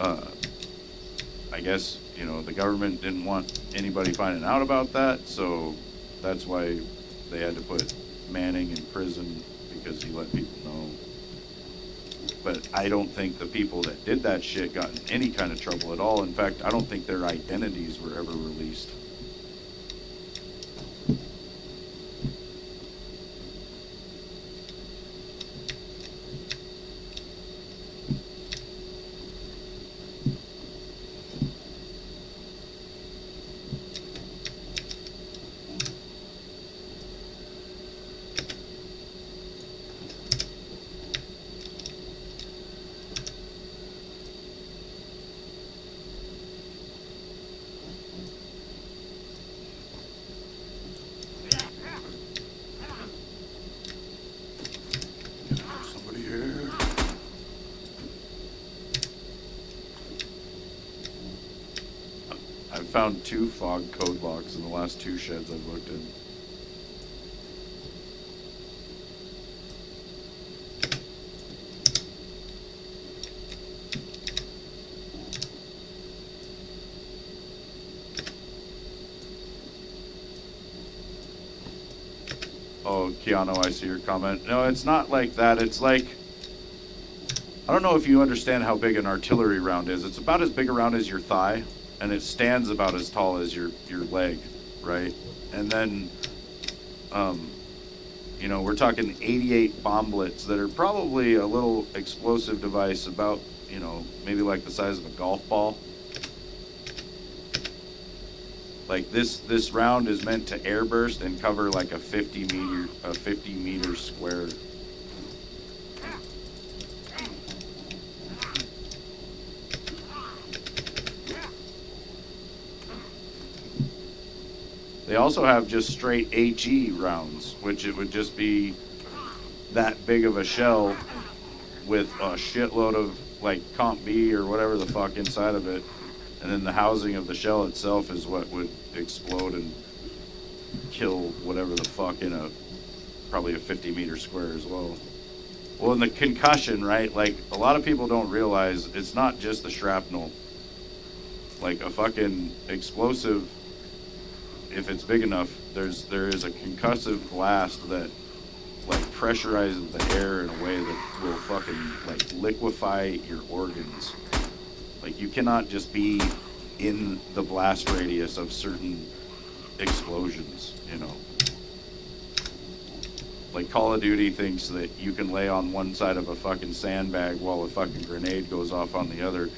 I guess, the government didn't want anybody finding out about that, so that's why they had to put Manning in prison, because he let people know. But I don't think the people that did that shit got in any kind of trouble at all. In fact, I don't think their identities were ever released. Found 2 fog code blocks in the last 2 sheds I've looked in. Oh, Keanu, I see your comment. No, it's not like that. It's like, I don't know if you understand how big an artillery round is. It's about as big a round as your thigh, and it stands about as tall as your leg, right? And then, we're talking 88 bomblets that are probably a little explosive device, about, maybe like the size of a golf ball. Like this round is meant to airburst and cover like a 50 meter square. They also have just straight HE rounds, which it would just be that big of a shell with a shitload of like Comp B or whatever the fuck inside of it, and then the housing of the shell itself is what would explode and kill whatever the fuck in probably a 50-meter square as well. Well, in the concussion, right? Like a lot of people don't realize it's not just the shrapnel. Like a fucking explosive, if it's big enough, there is a concussive blast that like pressurizes the air in a way that will fucking like liquefy your organs. Like you cannot just be in the blast radius of certain explosions, you know. Like Call of Duty thinks that you can lay on one side of a fucking sandbag while a fucking grenade goes off on the other.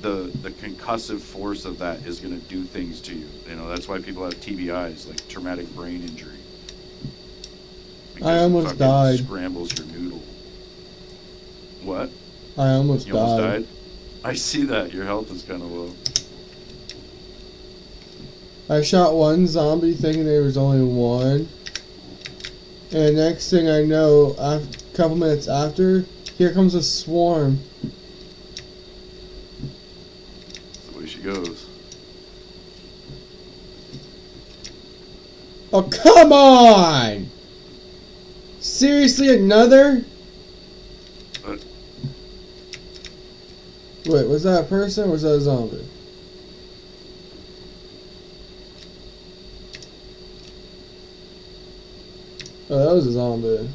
The concussive force of that is going to do things to you. You know, that's why people have TBIs, like traumatic brain injury. Because I almost died. Scrambles your noodle. What? I almost You died. almost died? I see that. Your health is kind of low. I shot one zombie thinking there was only one. And next thing I know, a couple minutes after, here comes a swarm. That's the way she goes. Oh, come on! Seriously, another? Wait, was that a person or was that a zombie? Oh, that was a zombie.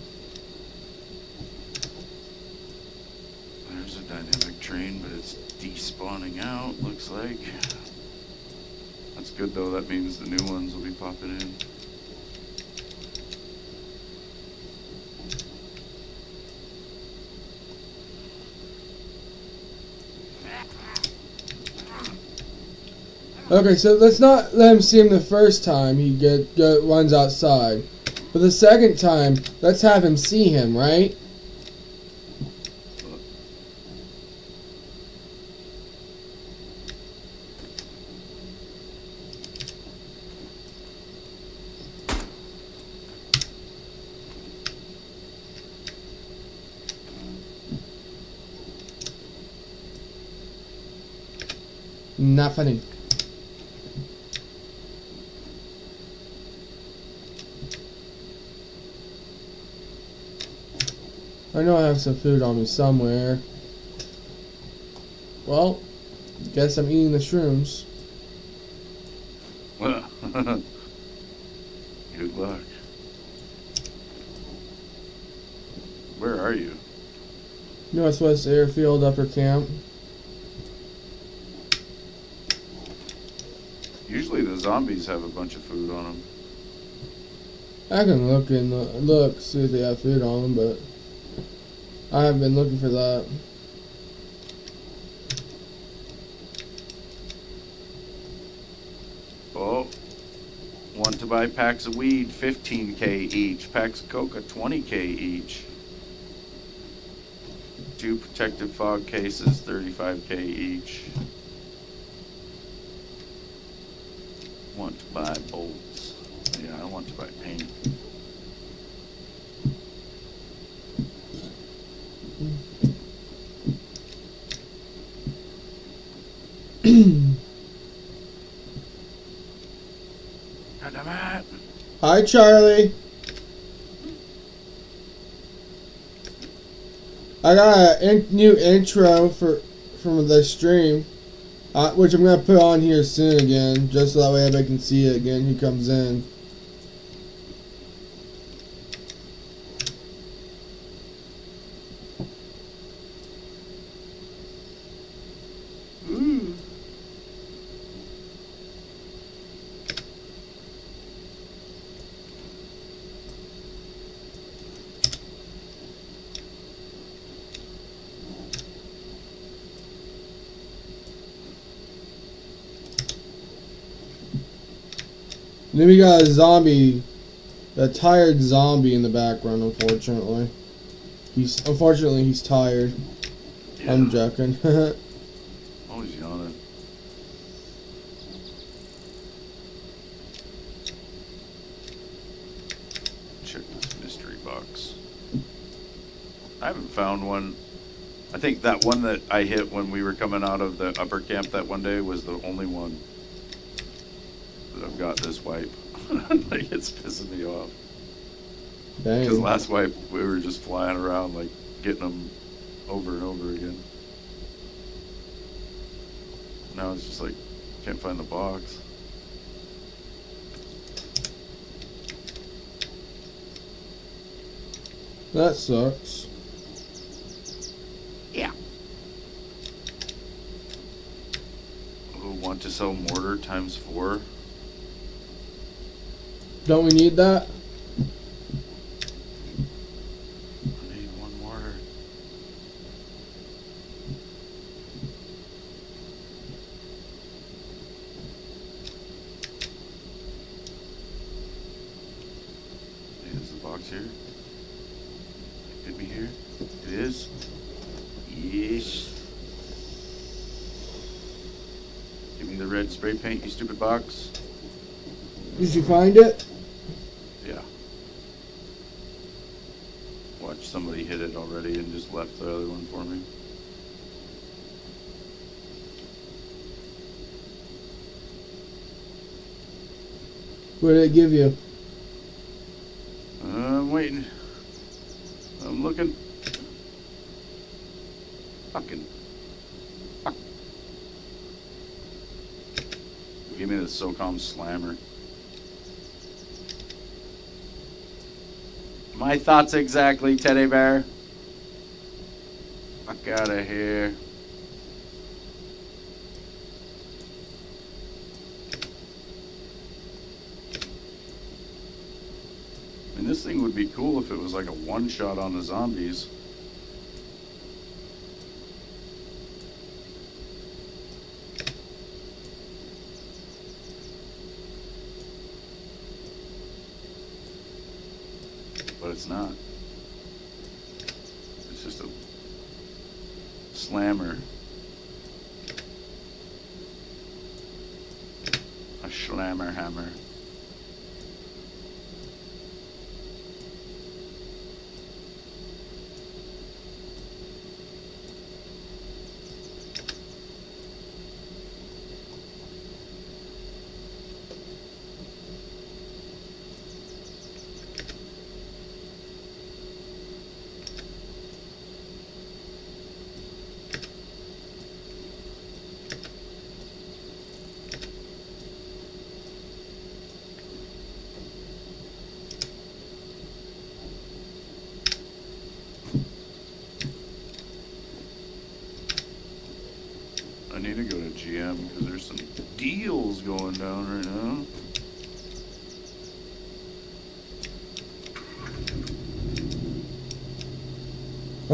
There's a dynamic train, but it's despawning out, looks like. That's good though, that means the new ones will be popping in. Okay, so let's not let him see him the first time he runs outside. But the second time, let's have him see him, right? Not funny. I know I have some food on me somewhere. Well, guess I'm eating the shrooms. Good luck. Where are you? Northwest Airfield, Upper Camp. Usually the zombies have a bunch of food on them. I can look, see if they have food on them, but I haven't been looking for that. Oh, want to buy packs of weed, 15K each. Packs of coca, 20K each. 2 protective fog cases, 35K each. Want to buy bolts. Yeah, I want to buy paint. Dynamite. Hi, Charlie. I got a new intro from the stream, which I'm gonna put on here soon again, just so that way everybody can see it again who comes in. Then we got a zombie, a tired zombie in the background. Unfortunately, he's tired. Yeah. I'm joking. Always yawning. Check this mystery box. I haven't found one. I think that one that I hit when we were coming out of the upper camp that one day was the only one that I've got this wipe. Like, it's pissing me off. Dang. Because last wipe, we were just flying around, like, getting them over and over again. Now it's just like, can't find the box. That sucks. Yeah. Oh, want to sell mortar times 4? Don't we need that? I need one mortar. Is the box here? It could be here. It is. Yes. Give me the red spray paint, you stupid box. Did you find it? Yeah. Watch, somebody hit it already and just left the other one for me. What did it give you? I'm waiting. I'm looking. Fucking. Fuck. Give me the SOCOM slammer. My thoughts exactly, teddy bear. Fuck out of here. I mean, this thing would be cool if it was like a one-shot on the zombies. But it's not. It's just a slammer. A slammer hammer. I need to go to GM because there's some deals going down right now.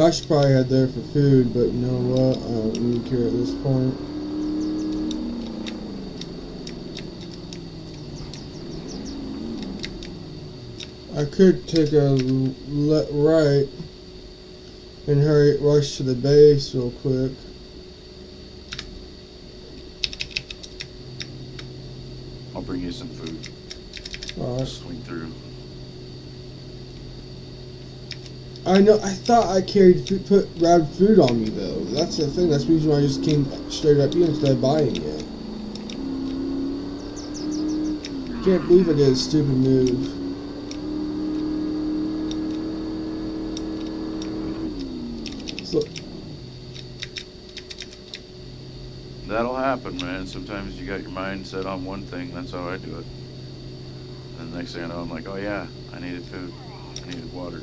I should probably head there for food, but you know what? I don't really care at this point. I could take a right and rush to the base real quick. I'll bring you some food. Alright. Swing through. I know. I thought I grabbed food on me though. That's the thing. That's the reason why I just came straight up here instead of buying it. Can't believe I did a stupid move. So, That'll happen, man. Sometimes you got your mind set on one thing. That's how I do it. And the next thing I know, I'm like, oh yeah, I needed food. I needed water.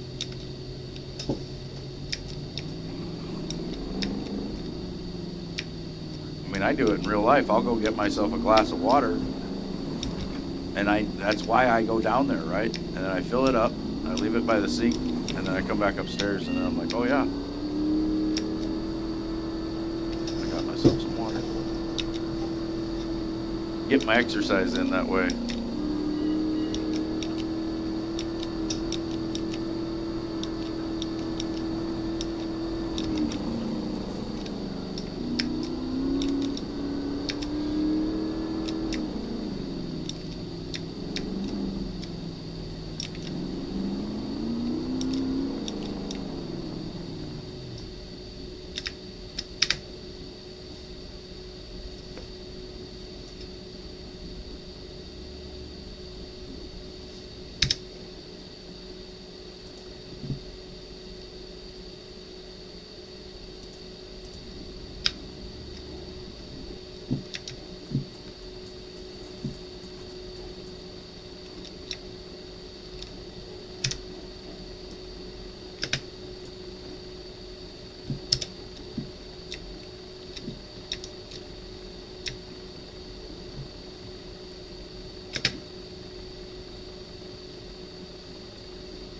I mean, I do it in real life. I'll go get myself a glass of water. And that's why I go down there, right? And then I fill it up. I leave it by the sink. And then I come back upstairs and then I'm like, oh yeah. I got myself some water. Get my exercise in that way.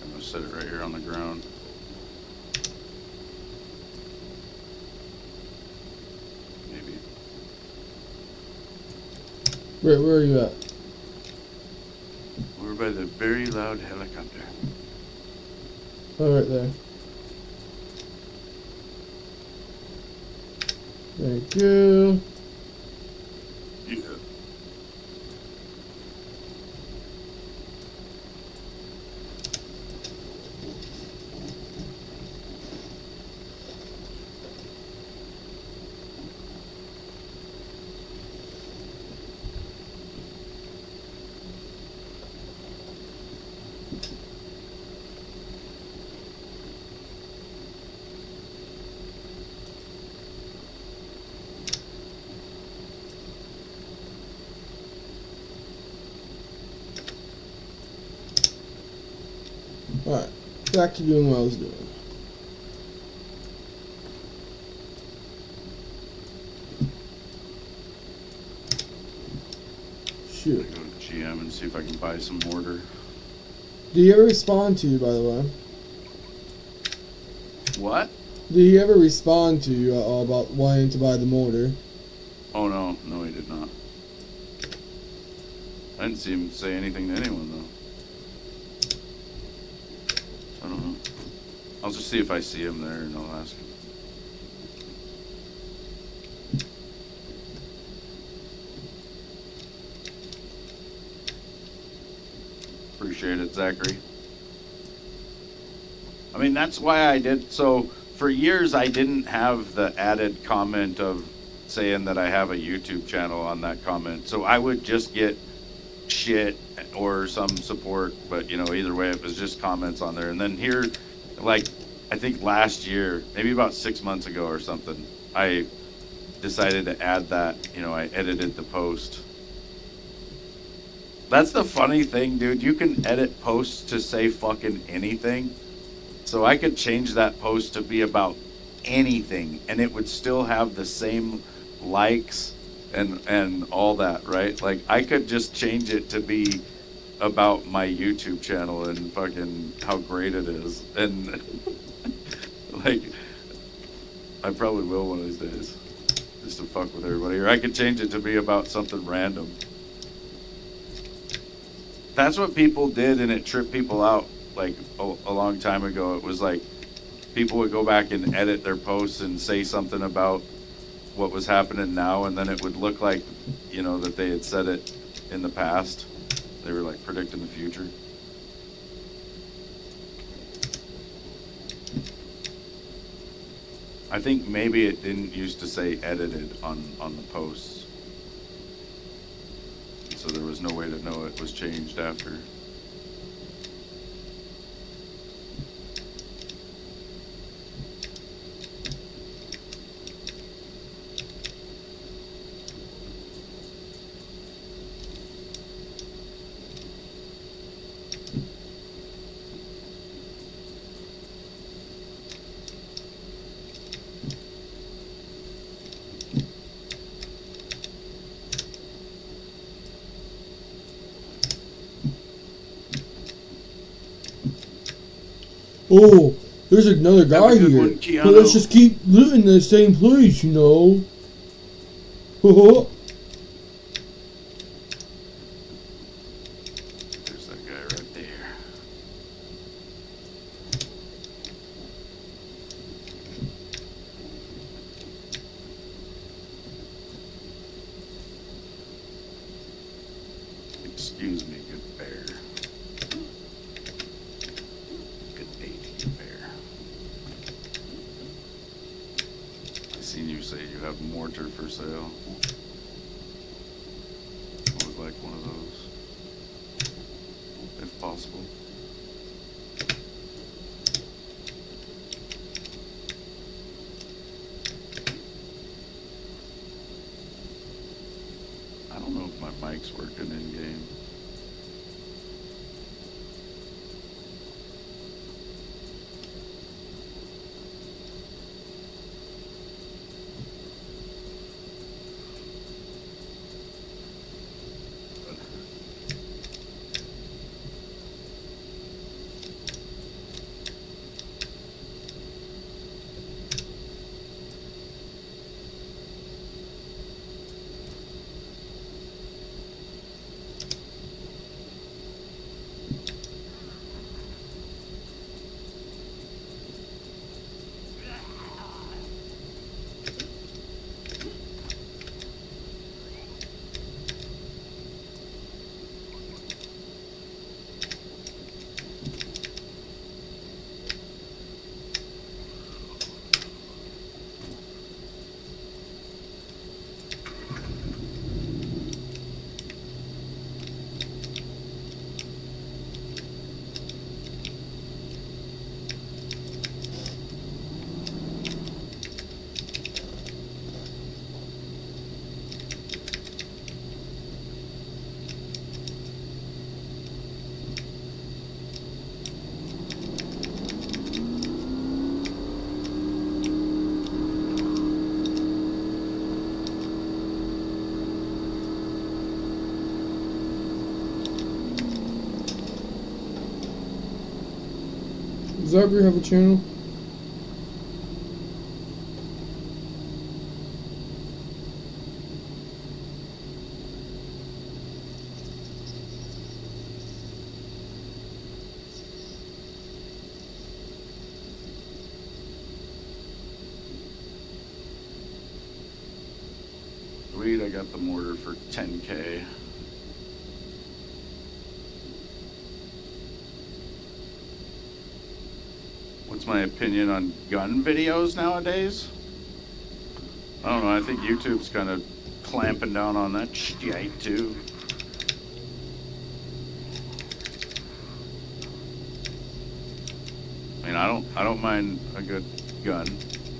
I'm gonna set it right here on the ground. Maybe. Where are you at? We're by the very loud helicopter. Oh, right there. There you go. Yeah. Alright, back to doing what I was doing. Shoot. Go to GM and see if I can buy some mortar. Did he ever respond to you, by the way? What? Did he ever respond to you at all about wanting to buy the mortar? Oh no, no he did not. I didn't see him say anything to anyone though. I don't know. I'll just see if I see him there and I'll ask him. Appreciate it, Zachary. I mean, that's why I did. So for years, I didn't have the added comment of saying that I have a YouTube channel on that comment. So I would just get shit or some support, but you know, either way, it was just comments on there. And then here, like, I think last year, maybe about 6 months ago or something, I decided to add that. You know, I edited the post. That's the funny thing, dude. You can edit posts to say fucking anything. So I could change that post to be about anything, and it would still have the same likes and all that, right? Like, I could just change it to be about my YouTube channel and fucking how great it is. And, like, I probably will one of these days, just to fuck with everybody. Or I could change it to be about something random. That's what people did, and it tripped people out. Like a long time ago, it was like people would go back and edit their posts and say something about what was happening now, and then it would look like, you know, that they had said it in the past. They were like predicting the future. I think maybe it didn't used to say edited on the posts, so there was no way to know it was changed after. Oh, there's another guy Have a good here. one, But Keanu. let's just keep living in the same place, you know. There's that guy right there. Excuse me, good bear. Good day to you, bear. I seen you say you have mortar for sale. I would like one of those, if possible. I don't know if my mic's working in game. Does Aubrey have a channel? Sweet, I got the mortar for 10K. What's my opinion on gun videos nowadays? I don't know, I think YouTube's kind of clamping down on that shit too. I mean, I don't mind a good gun,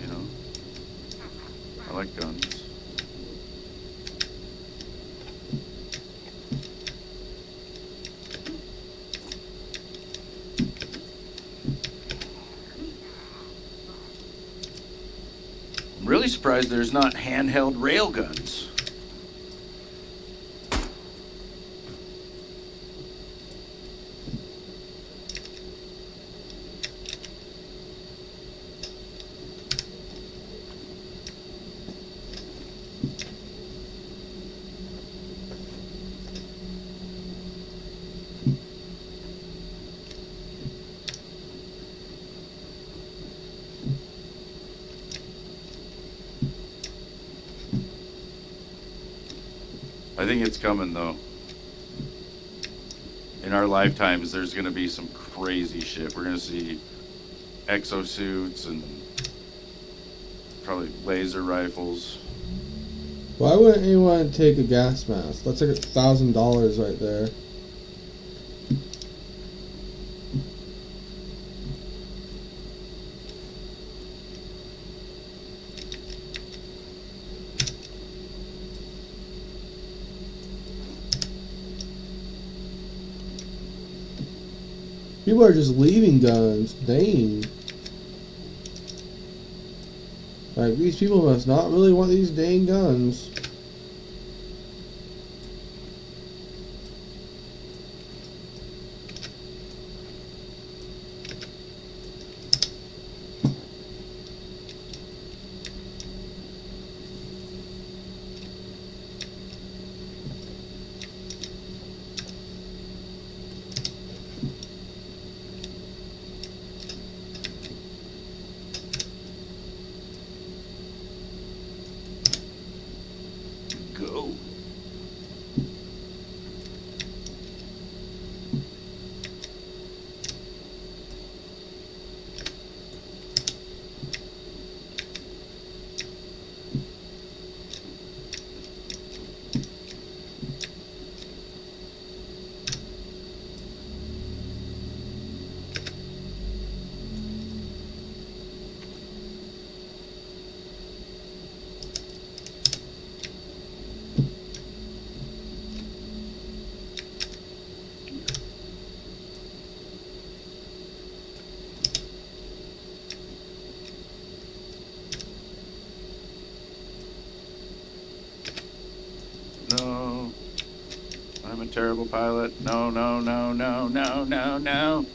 you know. I like guns. I'm really surprised there's not handheld railguns. I think it's coming though. In our lifetimes, there's going to be some crazy shit. We're going to see exosuits and probably laser rifles. Why wouldn't anyone take a gas mask? That's like $1,000 right there. People are just leaving guns. Dang. Like, these people must not really want these dang guns. Go. No, I'm a terrible pilot. No, no, no, no, no, no, no.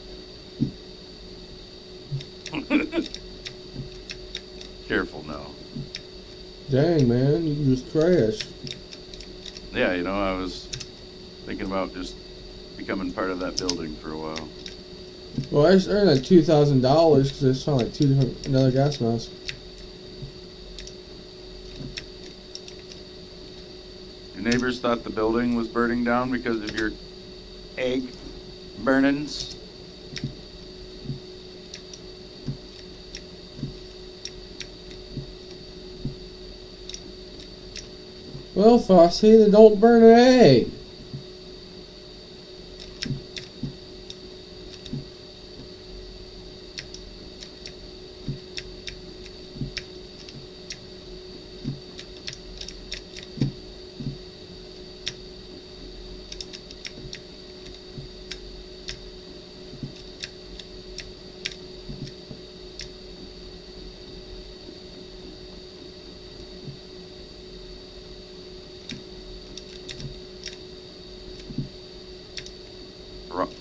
Careful now. Dang, man, you just crashed. Yeah, you know, I was thinking about just becoming part of that building for a while. Well, I just earned like $2,000 because I just found like another gas mask. Your neighbors thought the building was burning down because of your egg burnings. Well, Frosty, then don't burn an egg.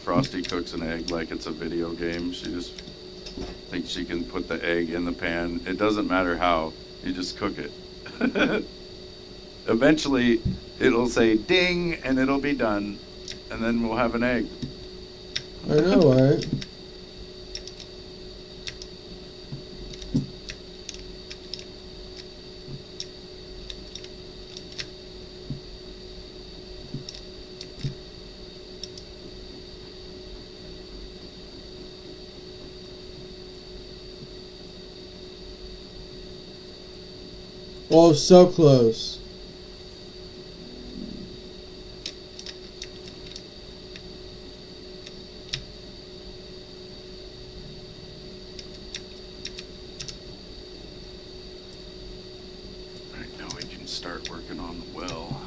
Frosty cooks an egg like it's a video game. She just Like she can put the egg in the pan. It doesn't matter how. You just cook it. Eventually, it'll say ding, and it'll be done, and then we'll have an egg. I know, right? Oh, so close. Right now we can start working on the well.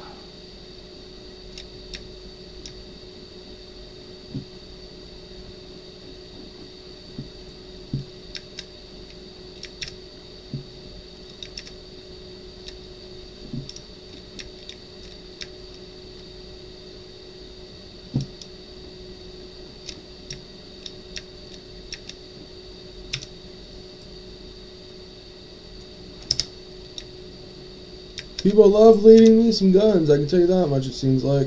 People love leading me some guns, I can tell you that much, it seems like.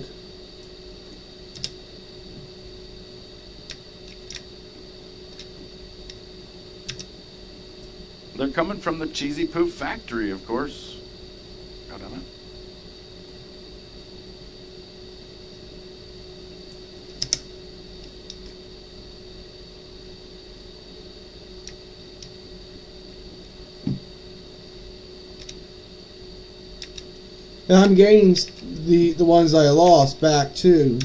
They're coming from the Cheesy Poof factory, of course. God damn it. And I'm gaining the ones I lost back too.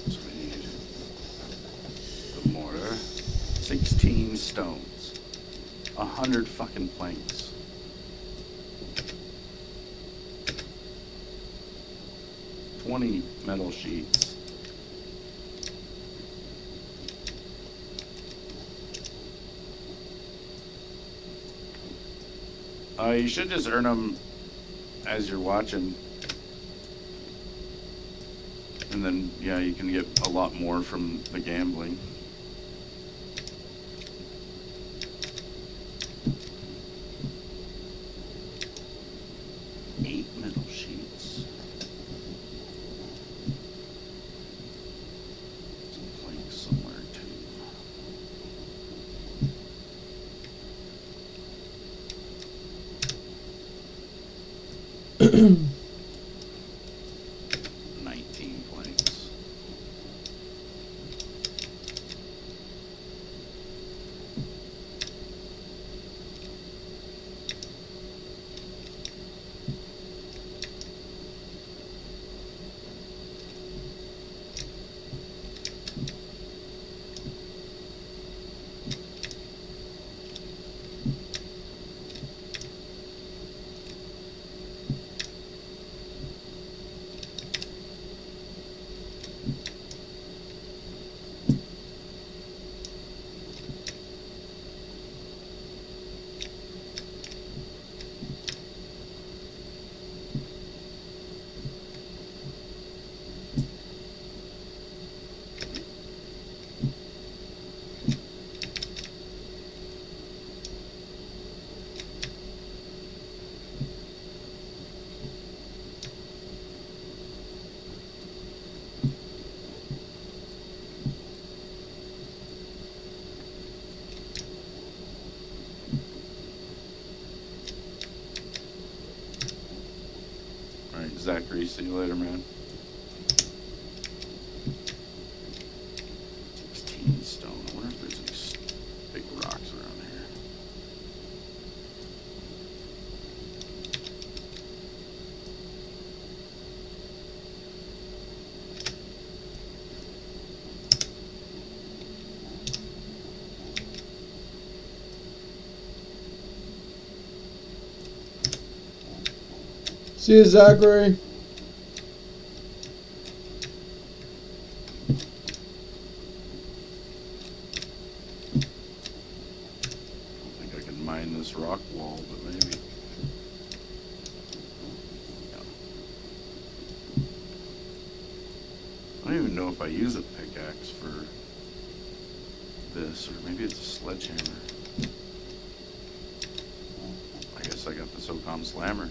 So we need the mortar, 16 stones, 100 fucking planks. $20 metal sheets. You should just earn them as you're watching. And then, yeah, you can get a lot more from the gambling. Eight metal sheets. Some planks somewhere, too. Zachary, see you later, man. 16 stone. I wonder if there's any big rocks around here. See you, Zachary. I think I can mine this rock wall, but maybe. No. I don't even know if I use a pickaxe for this, or maybe it's a sledgehammer. I guess I got the SOCOM Slammer.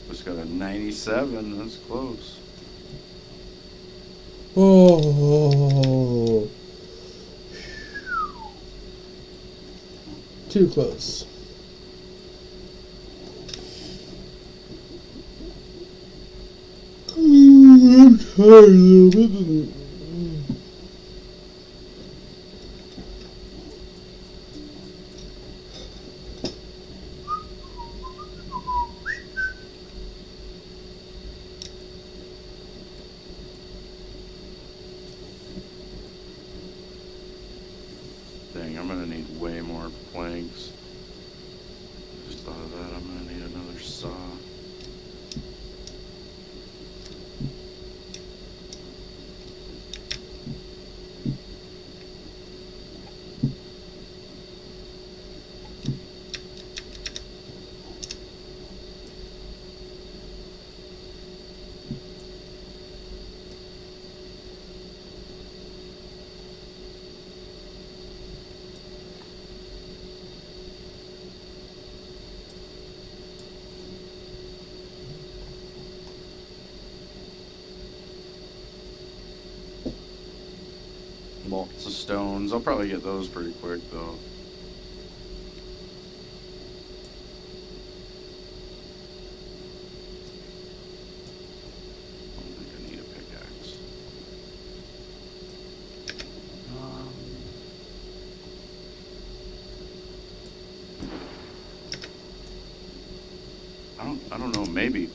Just got a 97, that's close. Oh, too close. I'm tired a little bit. Dang, I'm gonna need way more planks. Just thought of that, I'm gonna need another saw. Lots of stones. I'll probably get those pretty quick though. I don't think I need a pickaxe. I don't know, maybe.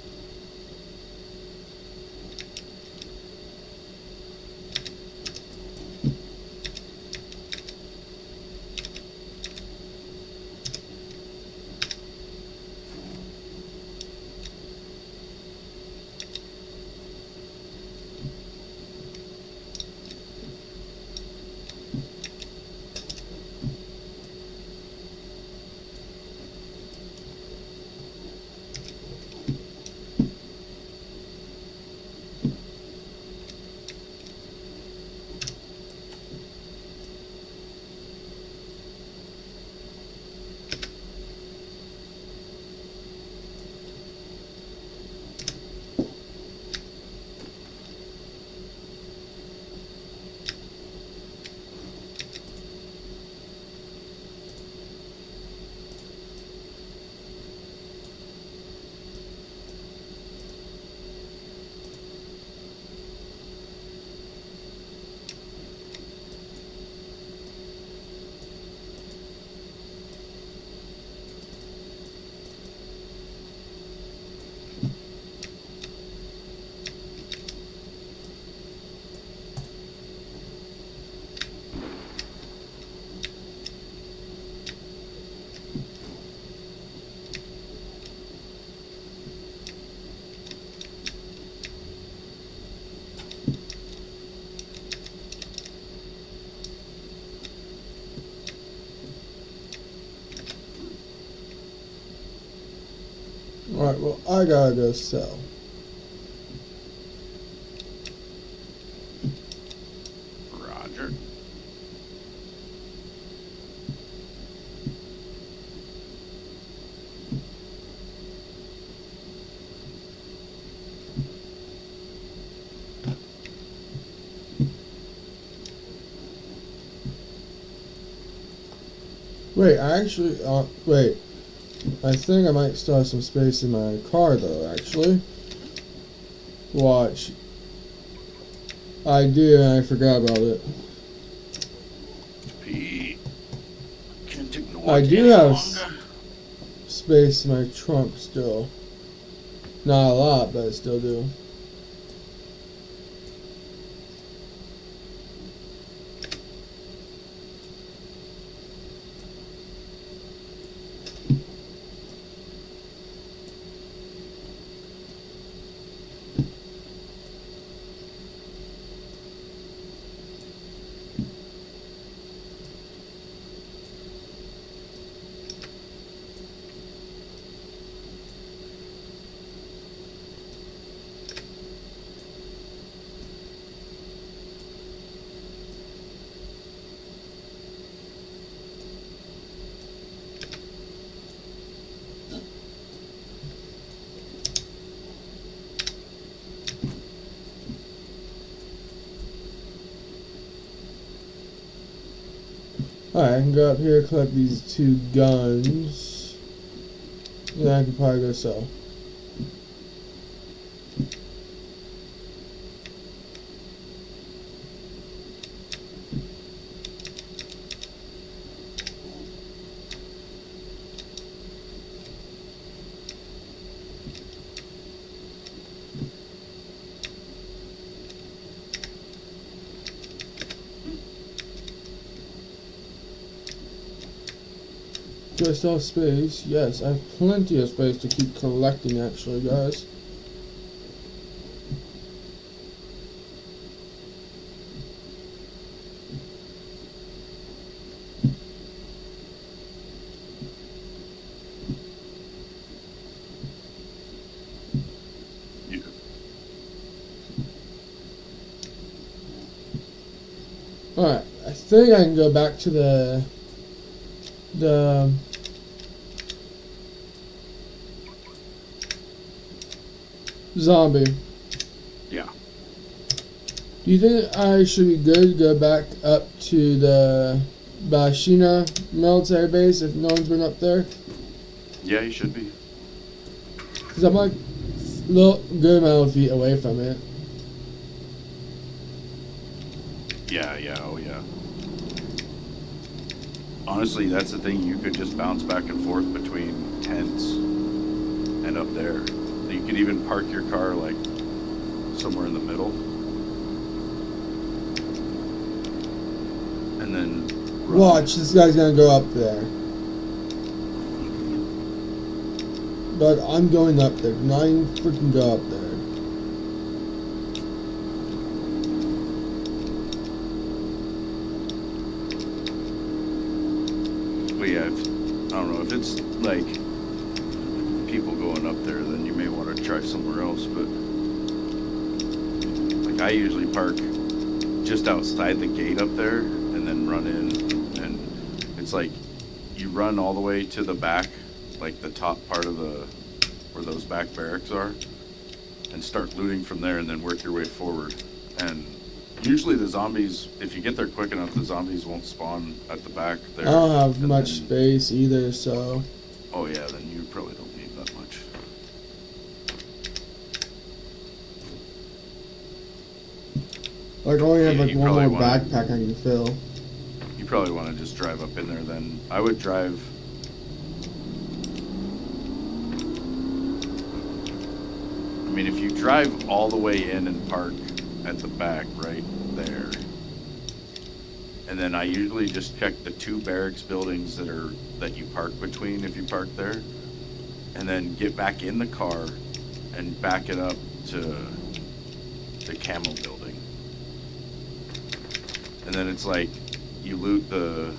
Alright, well, I gotta go sell. Roger. Wait, I actually, wait. I think I might still have some space in my car though, actually. Watch. I do, and I forgot about it. Pete. Can't take no I do any have longer. space in my trunk still. Not a lot, but I still do. Alright, I can go up here, collect these 2 guns. Then I can probably go sell. Do I still have space? Yes, I have plenty of space to keep collecting actually, guys. Yeah. Alright, I think I can go back to the zombie. Yeah. Do you think I should be good to go back up to the Bashina military base if no one's been up there? Yeah, you should be. Because I'm like a little good amount of feet away from it. Yeah, oh yeah. Honestly, that's the thing. You could just bounce back and forth between tents and up there. You could even park your car like somewhere in the middle, and then run. Watch, this guy's gonna go up there. But I'm going up there. Not even freaking go up there. But yeah, I don't know if it's like people going up there, then you may want to try somewhere else. But like I usually park just outside the gate up there and then run in, and it's like you run all the way to the back, like the top part of where those back barracks are, and start looting from there, and then work your way forward. And usually the zombies, if you get there quick enough, the zombies won't spawn at the back there. I don't have And much then- space either, so. Oh yeah, then you probably don't need that much. Like, I only have Yeah, like you one more probably wanna- backpack I can fill. You probably want to just drive up in there then. I would drive. I mean, if you drive all the way in and park at the back right there, and then I usually just check the 2 barracks buildings that you park between if you park there, and then get back in the car and back it up to the camo building. And then it's like you loot the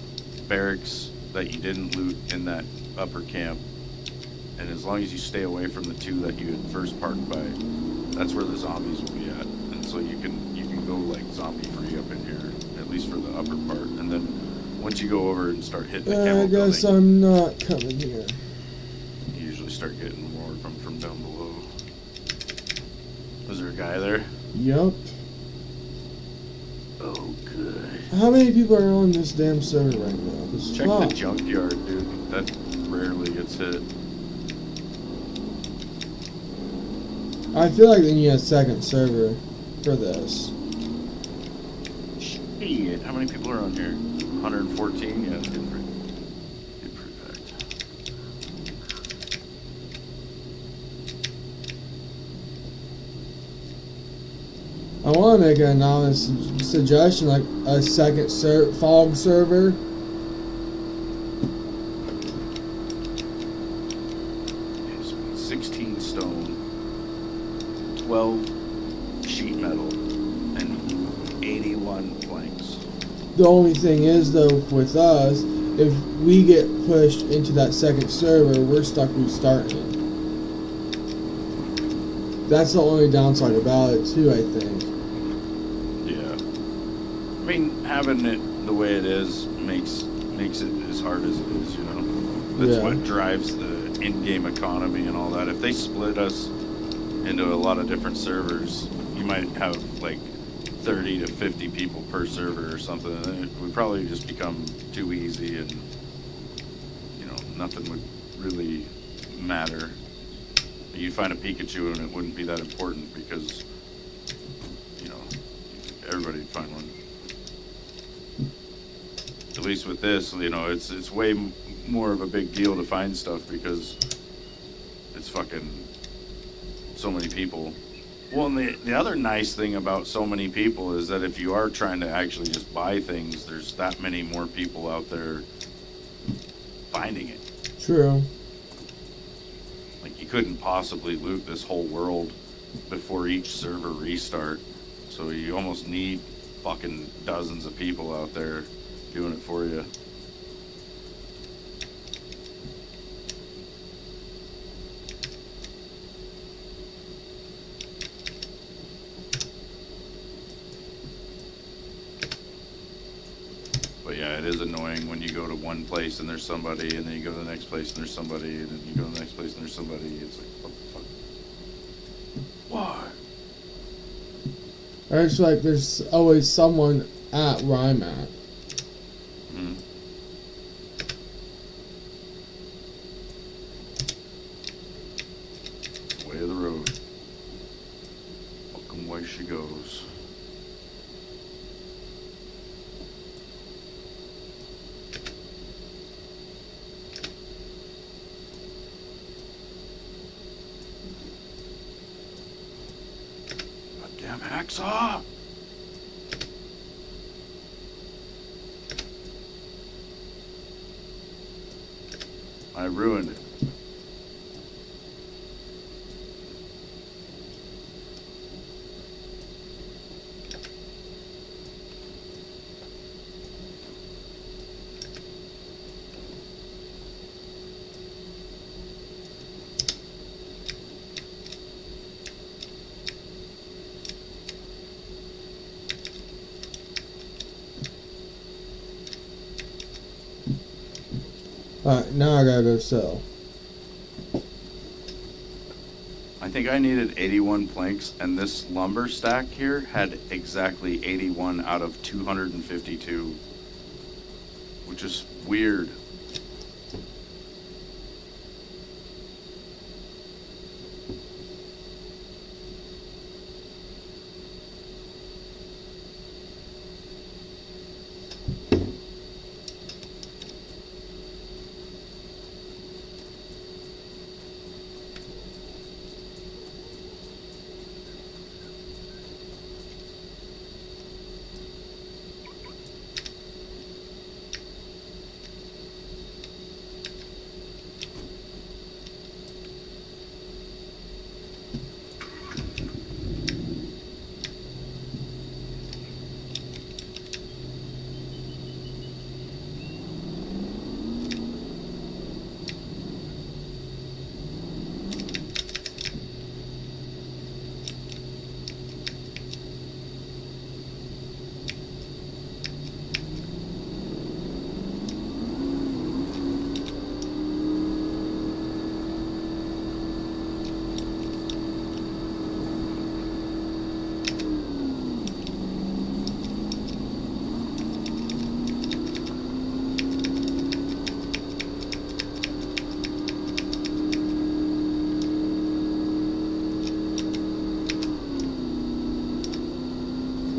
barracks that you didn't loot in that upper camp, and as long as you stay away from the 2 that you had first parked by, that's where the zombies will be at. And so you can go like zombie free up in here, at least for the upper part. And then once you go over and start hitting the camo I guess building, I'm not coming here. you usually start getting more from down below. Was there a guy there? Yup. Oh, good. How many people are on this damn server right now? This Check fuck. the junkyard, dude. That rarely gets it. I feel like they need a second server for this. Shit, how many people are on here? 114? Yeah, it's getting pretty packed. I want to make an anonymous suggestion, like a second fog server. It's 16 stone, 12 sheet metal, and 81 planks. The only thing is, though, with us, if we get pushed into that second server, we're stuck restarting. That's the only downside about it, too, I think. Yeah. I mean, having it the way it is makes it as hard as it is, you know? That's what drives the in-game economy and all that. If they split us into a lot of different servers, you might have, like, 30 to 50 people per server or something, and it would probably just become too easy and, you know, nothing would really matter. You'd find a Pikachu and it wouldn't be that important because, you know, everybody'd find one. At least with this, you know, it's way more of a big deal to find stuff because it's fucking so many people. Well, and the other nice thing about so many people is that if you are trying to actually just buy things, there's that many more people out there finding it. True. Like, you couldn't possibly loot this whole world before each server restart. So you almost need fucking dozens of people out there doing it for you. But yeah, it is annoying when you go to one place and there's somebody, and then you go to the next place and there's somebody, and then you go to the next place and there's somebody. It's like, what the fuck? Why? I just feel like there's always someone at where I'm at. Mm-hmm. It's the way of the road. Fucking way she goes. Goddamn hacksaw! I ruined it. Alright, now I gotta go sell. I think I needed 81 planks, and this lumber stack here had exactly 81 out of 252, which is weird.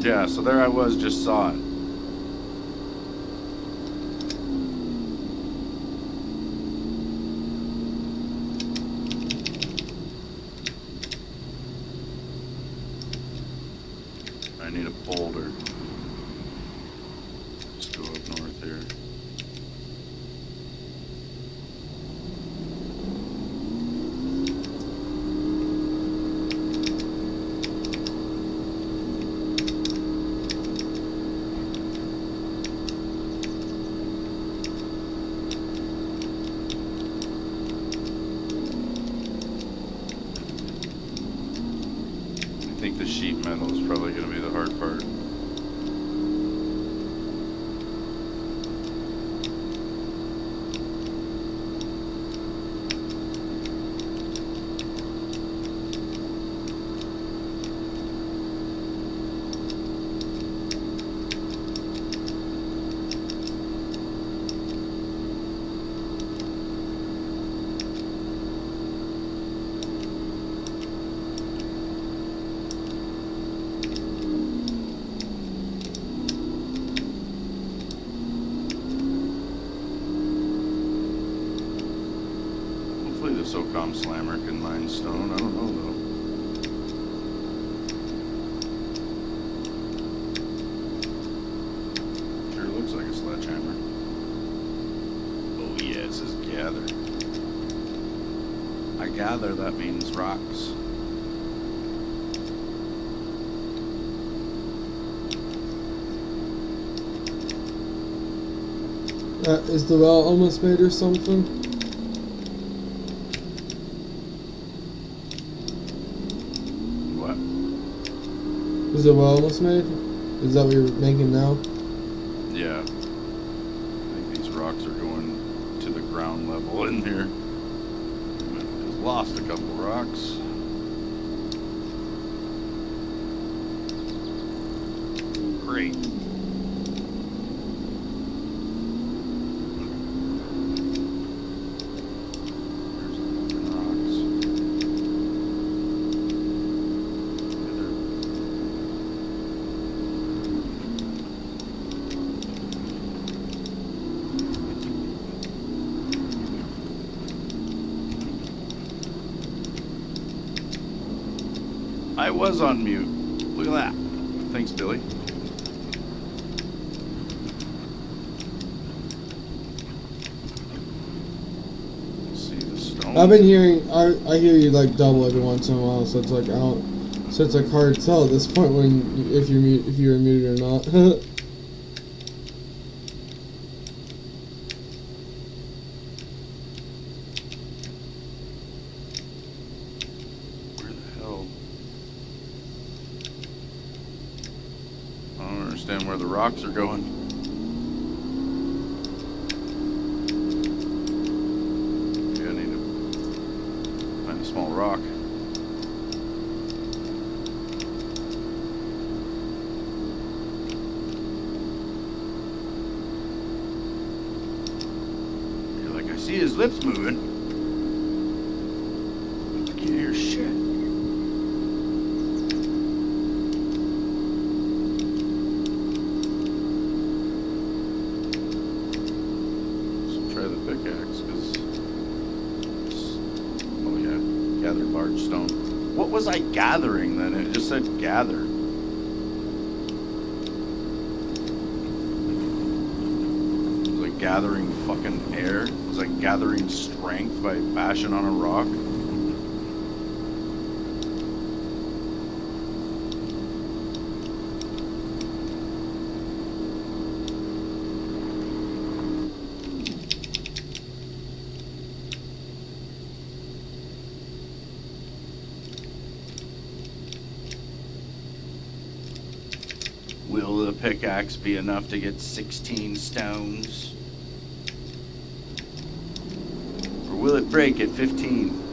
Yeah, so there I was, just saw it. I need a boulder. Just go up north here. I think the sheet metal is probably going to be the hard part. Hopefully the SOCOM slammer can mine stone. I don't know though. Sure looks like a sledgehammer. Oh yeah, it says gather. I gather that means rocks. Is the well almost made or something? What? Is the well almost made? Is that what you're making now? Yeah. I think these rocks are going to the ground level in here. Just lost a couple rocks. Great. I was on mute. Look at that. Thanks, Billy. See the stone. I've been hearing, I hear you like double every once in a while, so it's like so it's like hard to tell at this point if you're muted or not. Where the hell? I don't understand where the rocks are going. Maybe I need to find a small rock. You're like, I see his lips moving. I can't hear shit. Pickaxe, because oh yeah, gather large stone. What was I gathering then? It just said gather. Was I gathering fucking air? Was I gathering strength by bashing on a rock? Will the pickaxe be enough to get 16 stones? Or will it break at 15?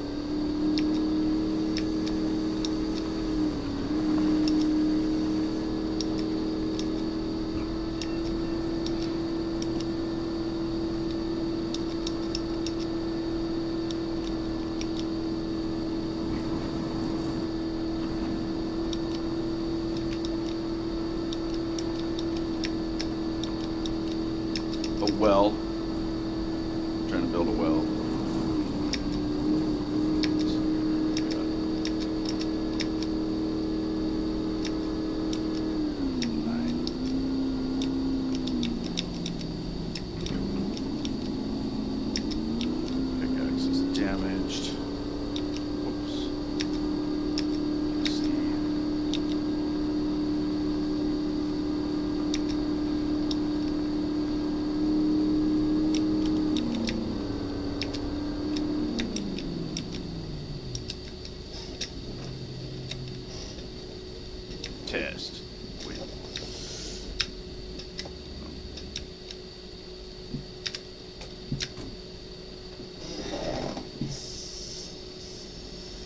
well. Trying to build a well. Pickaxe is damaged. Whoops. Let's see. Test. Wait. I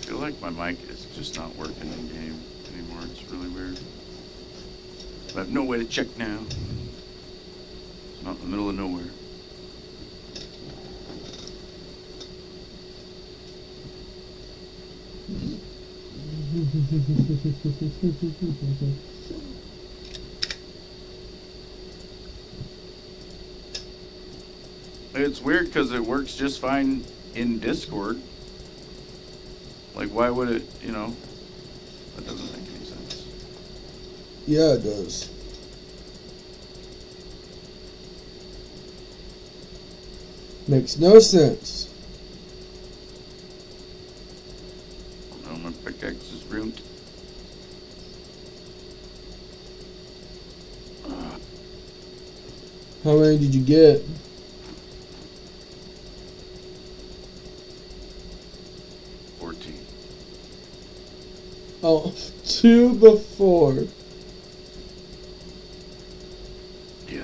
feel like my mic is just not working in game anymore. It's really weird. I have no way to check now. It's not in the middle of nowhere. It's weird because it works just fine in Discord. Like, why would it, you know? That doesn't make any sense. Yeah, it does. Makes no sense. Oh, my pickaxe is ruined. How many did you get? 14. Oh, 2 before. Yeah.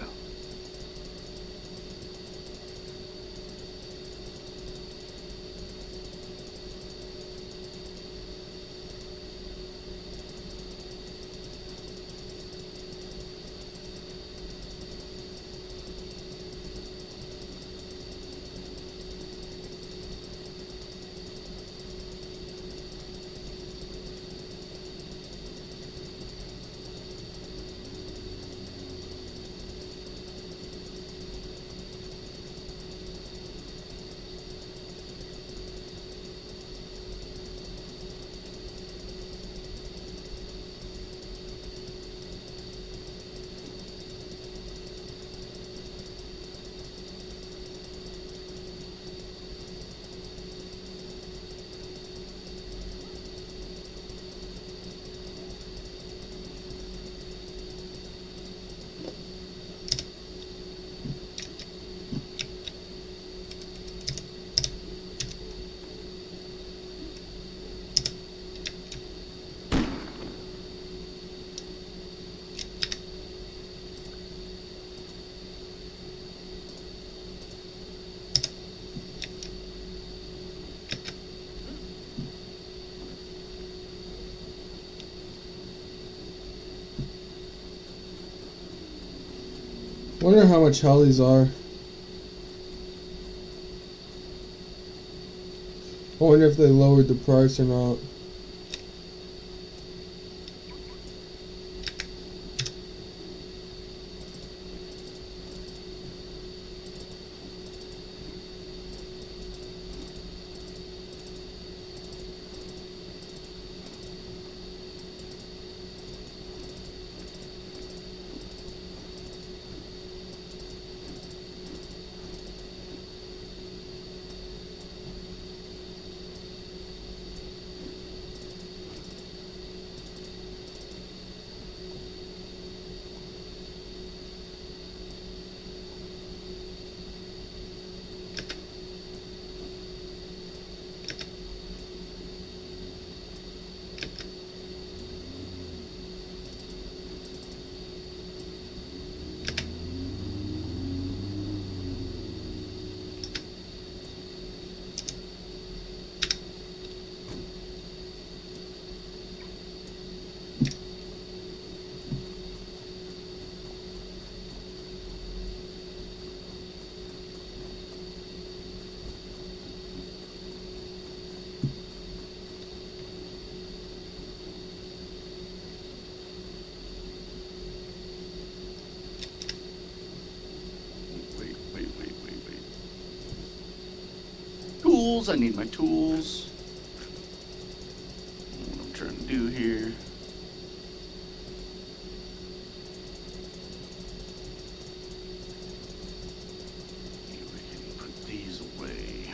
Wonder how much hell these are. I wonder if they lowered the price or not. tools. I need my tools. What I'm trying to do here. We can put these away.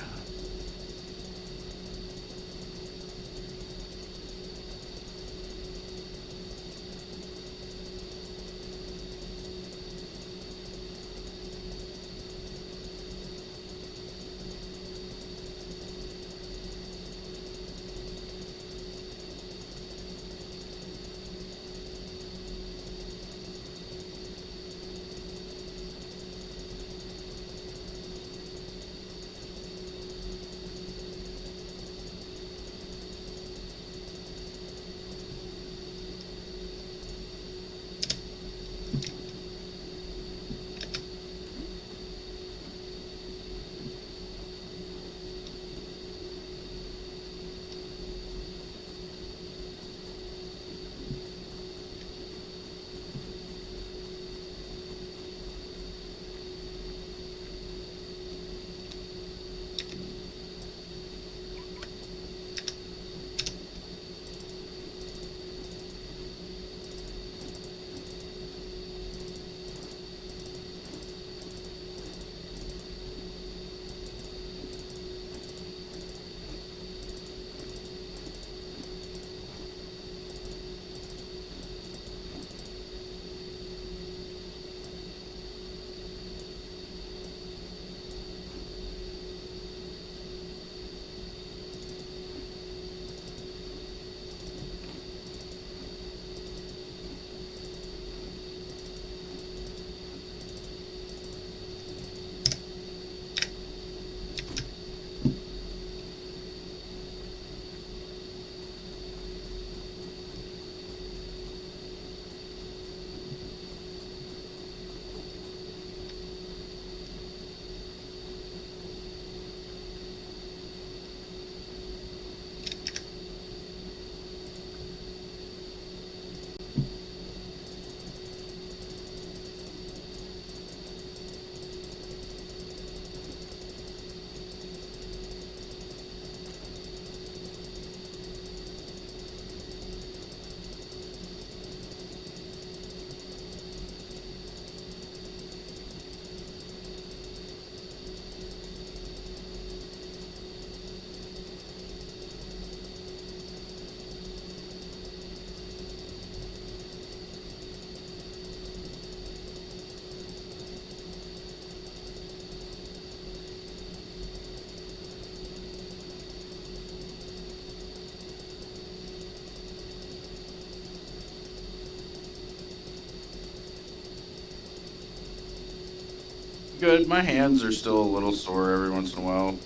Good. My hands are still a little sore every once in a while,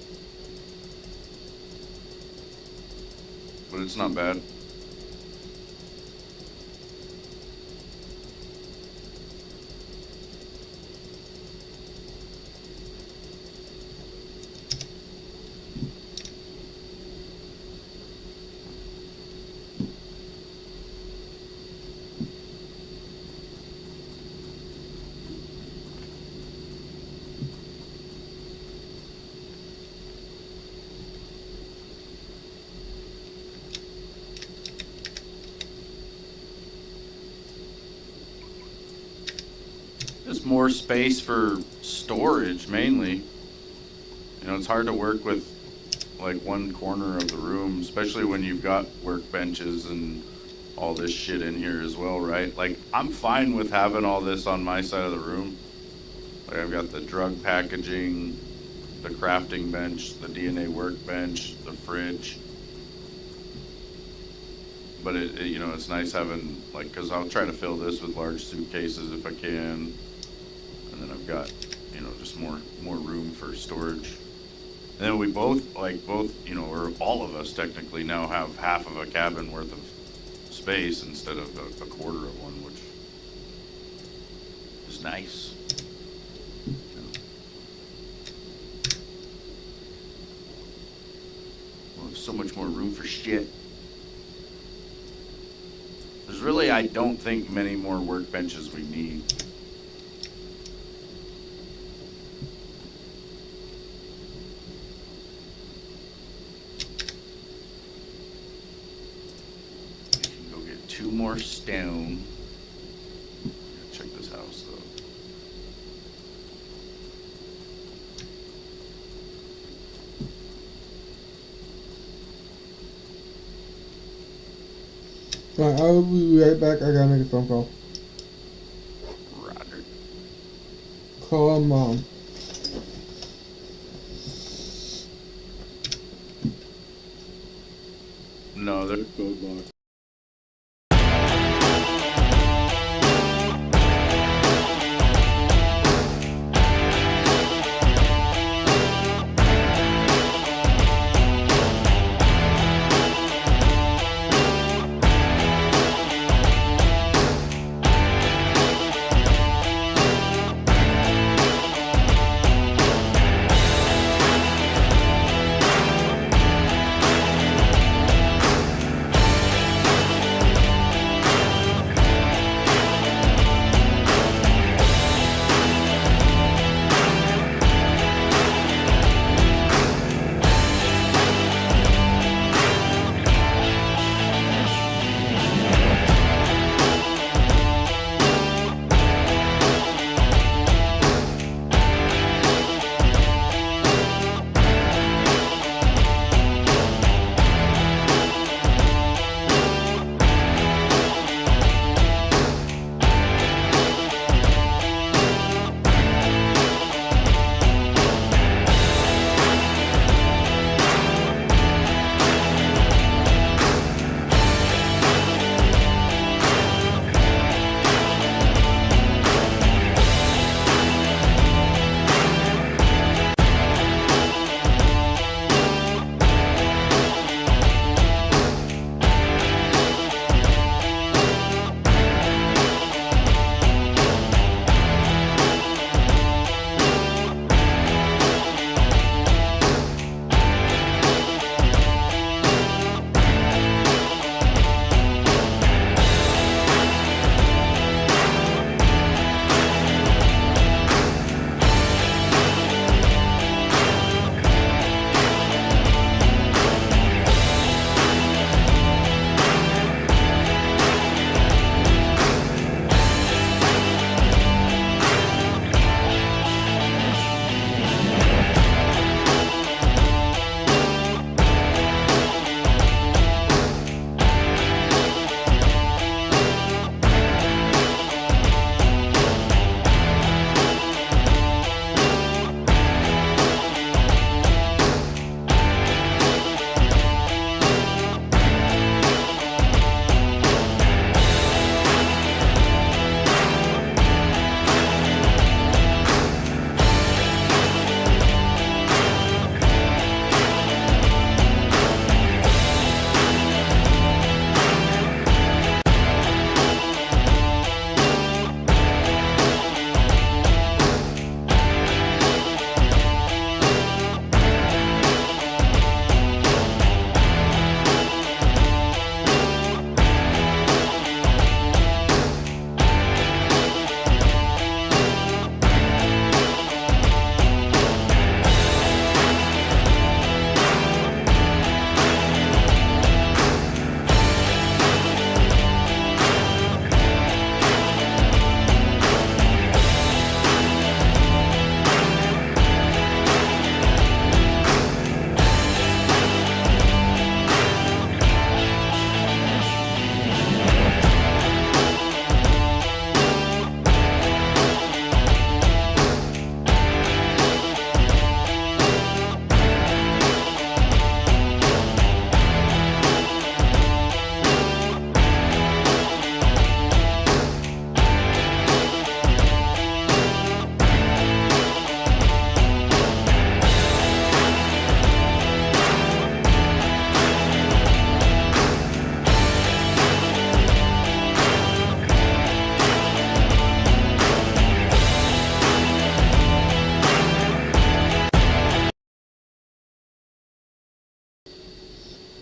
but it's not bad. Just more space for storage, mainly. You know, it's hard to work with like one corner of the room, especially when you've got workbenches and all this shit in here as well, right? Like, I'm fine with having all this on my side of the room. Like, I've got the drug packaging, the crafting bench, the DNA workbench, the fridge. But you know, it's nice having, like, because I'll try to fill this with large suitcases if I can. And then I've got, you know, just more room for storage. And then we both, you know, or all of us technically now have half of a cabin worth of space instead of a quarter of one, which is nice. We'll have so much more room for shit. There's really, I don't think, many more workbenches we need. 2 more stone. Check this house though. Alright, I'll be right back. I gotta make a phone call. Roger. Call mom. No, they're code locked.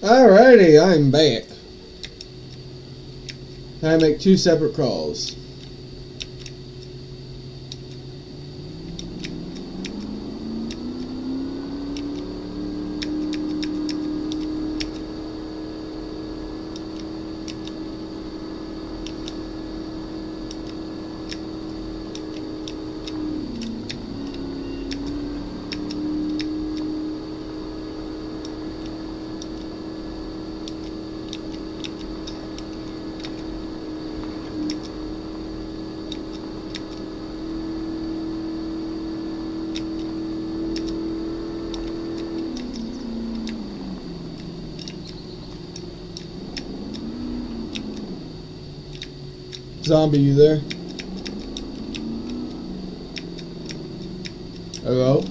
Alrighty, I'm back. I make 2 separate calls. Zombie, you there? Hello?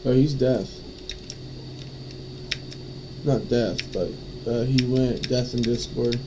Oh, he's deaf. Not deaf, but he went deaf in Discord.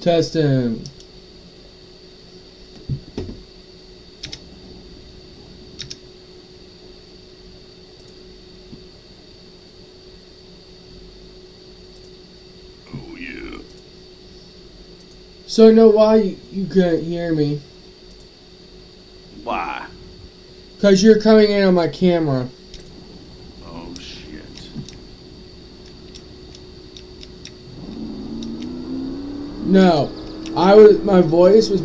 Testing. Oh yeah. So I know why you couldn't hear me. Why? Because you're coming in on my camera. Oh shit. No, my voice was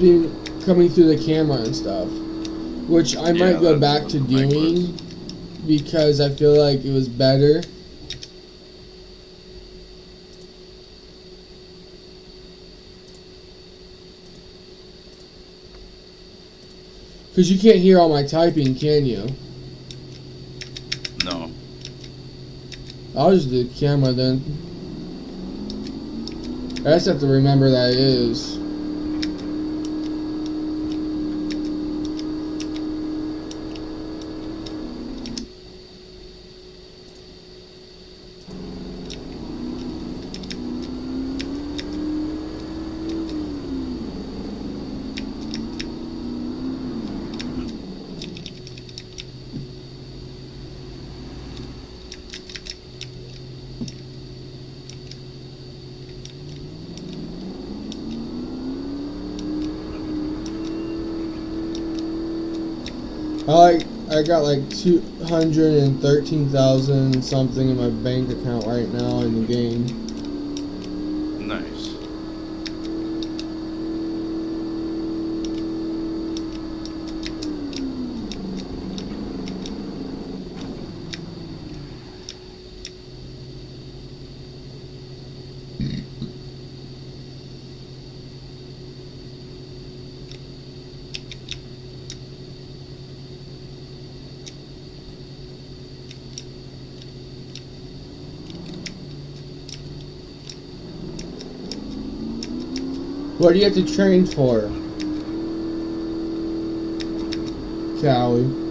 coming through the camera and stuff, which I might go back to doing because I feel like it was better. Because you can't hear all my typing, can you? No. I'll just do the camera then. I just have to remember that it is. I got like 213,000 something in my bank account right now in the game. Nice. What do you have to train for, Callie?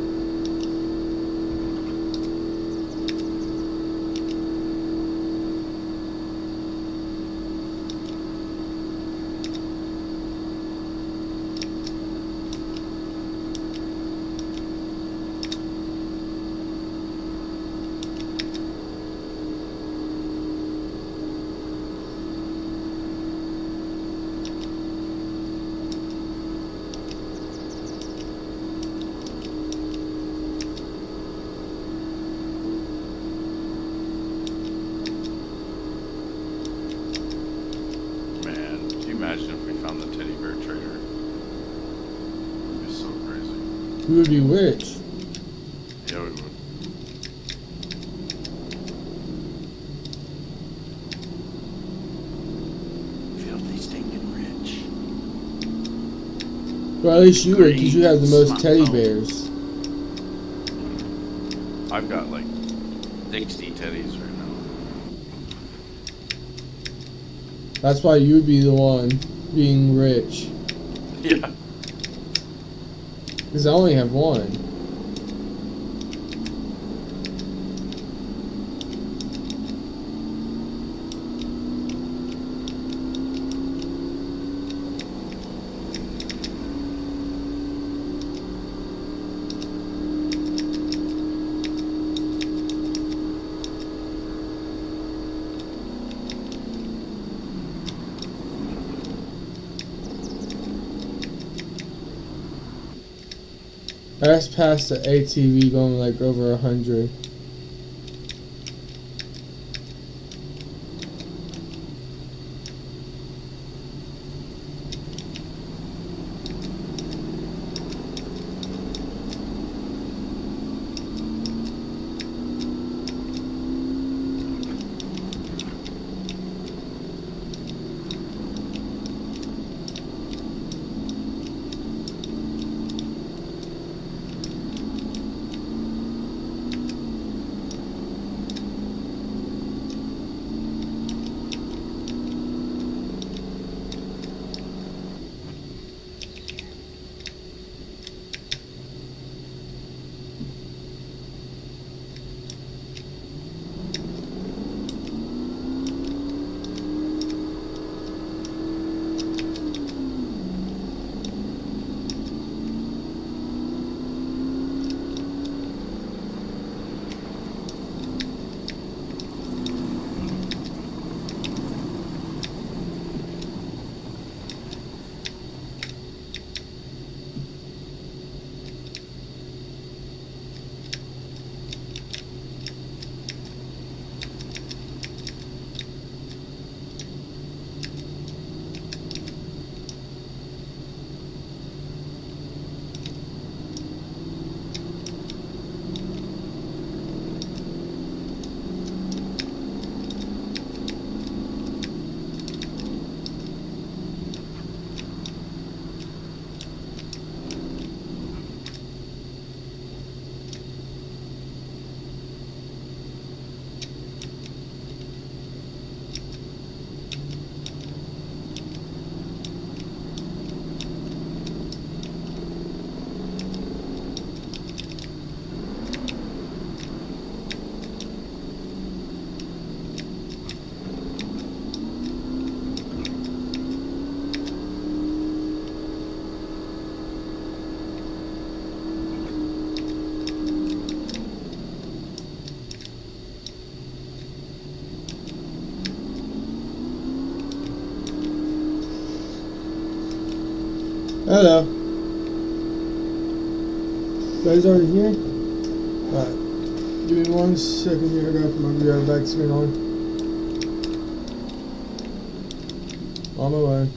Imagine if we found the teddy bear trader. It'd be so crazy. We would be rich. Yeah, we would. Filthy stinking rich. Well, at least you would, because you have the most teddy bears. I've got like 60 teddies right That's why you'd be the one being rich. now. Yeah. Because I only have one. I just passed the ATV going like over 100. Hello. You guys already here? Alright. Give me 1 second here. I gotta put my VR back screen on. On my way.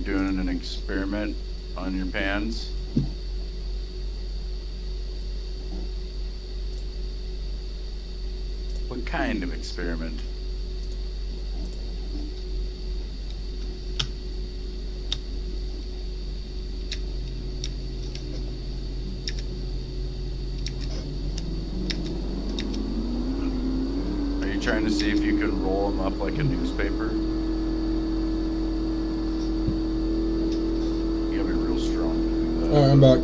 doing an experiment on your pans. What kind of experiment? Are you trying to see if you can roll them up like a newspaper? You gotta be real strong to do that. Alright, I'm back.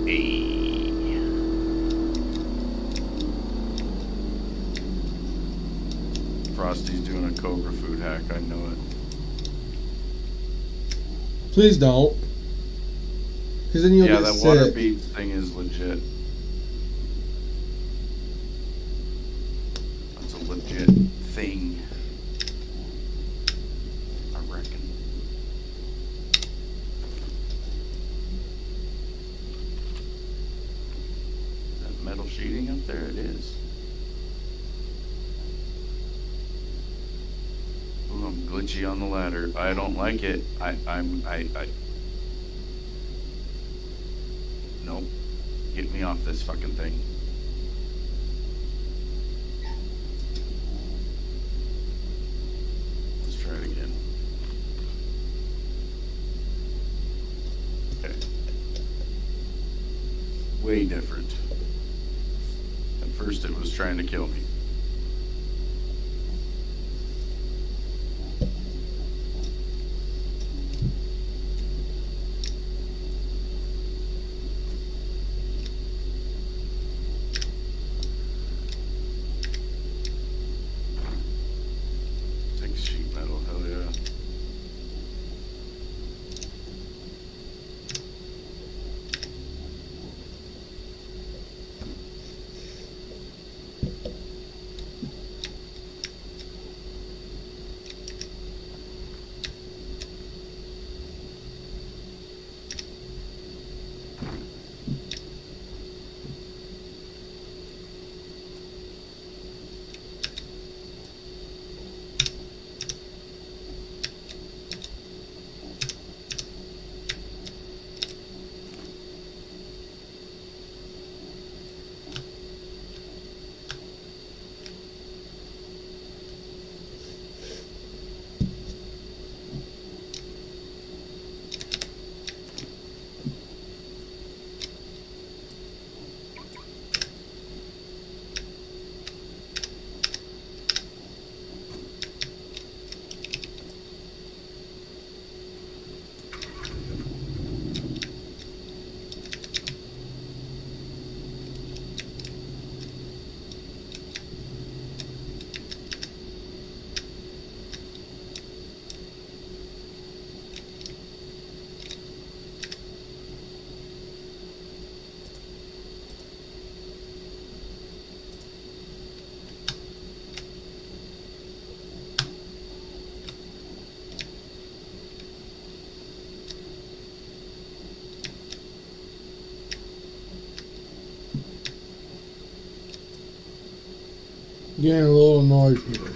Hey. Frosty's doing a Cobra food hack, I know it. Please don't. Because then you'll Yeah, get that sick. water beads thing is legit. That's a legit thing. I reckon. That metal sheeting up there, it is. Ooh, I'm glitchy on the ladder. I don't like it. Nope. Get me off this fucking thing. Let's try it again. Okay. Way different. At first it was trying to kill me. Sheet metal, hell yeah. Getting a little annoyed here.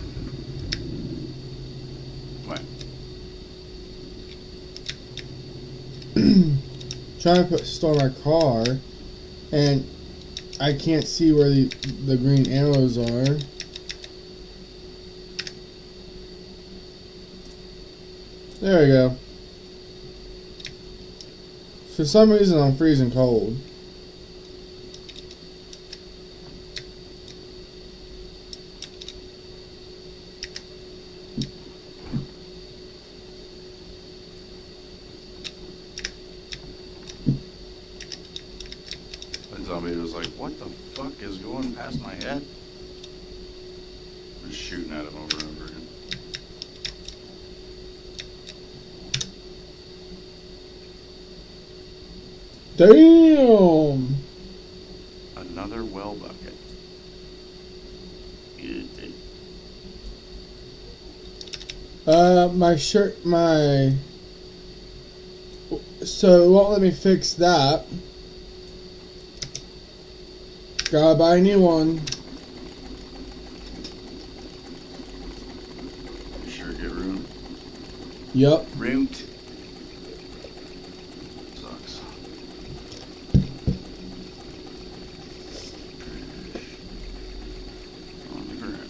What? Trying to start my car, and I can't see where the green arrows are. There we go. For some reason, I'm freezing cold. The zombie was like, what the fuck is going past my head? Just shooting at him over and over again. Damn! Another well bucket. My shirt, so it won't let me fix that. Gotta buy a new one. You sure get ruined? Yep. Root. Sucks. On the ground.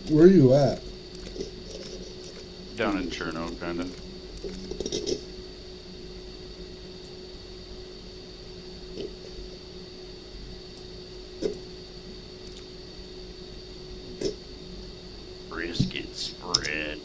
Where are you at? Down in Cherno, kind of. Brisket spread.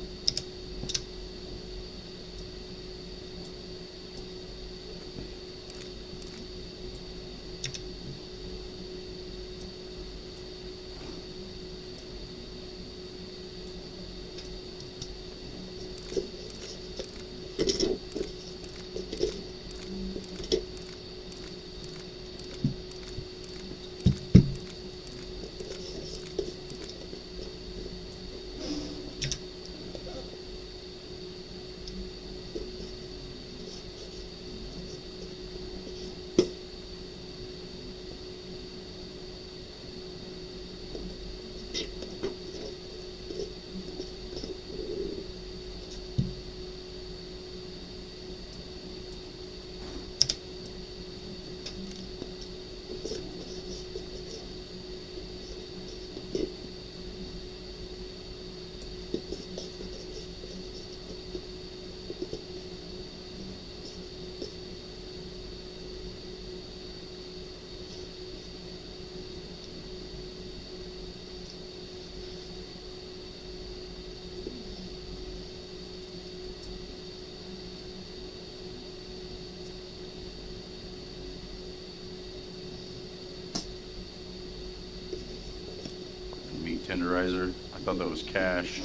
Meat tenderizer. I thought that was cash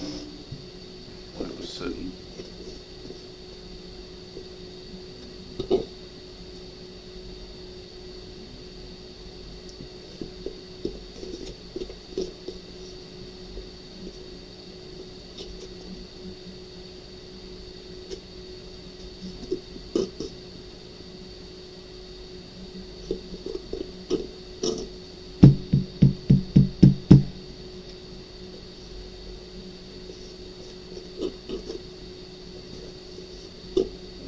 when it was sitting.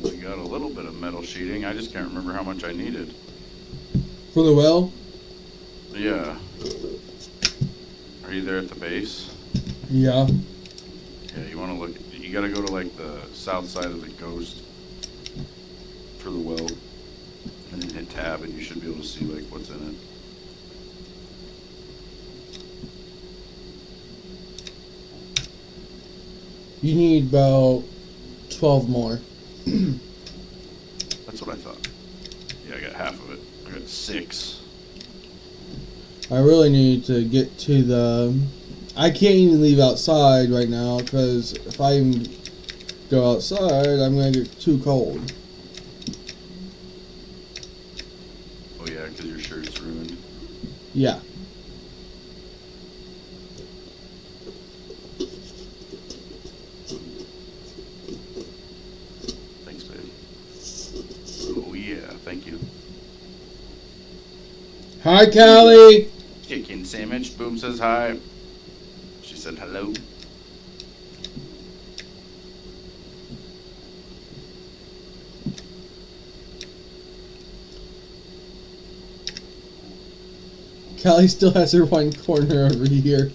We got a little bit of metal sheeting. I just can't remember how much I needed. For the well? Yeah. Are you there at the base? Yeah. Yeah, you want to look. You got to go to like the south side of the ghost for the well, and then hit tab, and you should be able to see like what's in it. You need about 12 more. That's what I thought. Yeah, I got half of it. I got 6. I really need to get to the... I can't even leave outside right now because if I even go outside, I'm going to get too cold. Oh yeah, because your shirt's ruined. Yeah. Thanks, babe. Oh yeah, thank you. Hi, Callie! Chicken sandwich. Boom says hi. She said hello. Callie still has her one corner over here.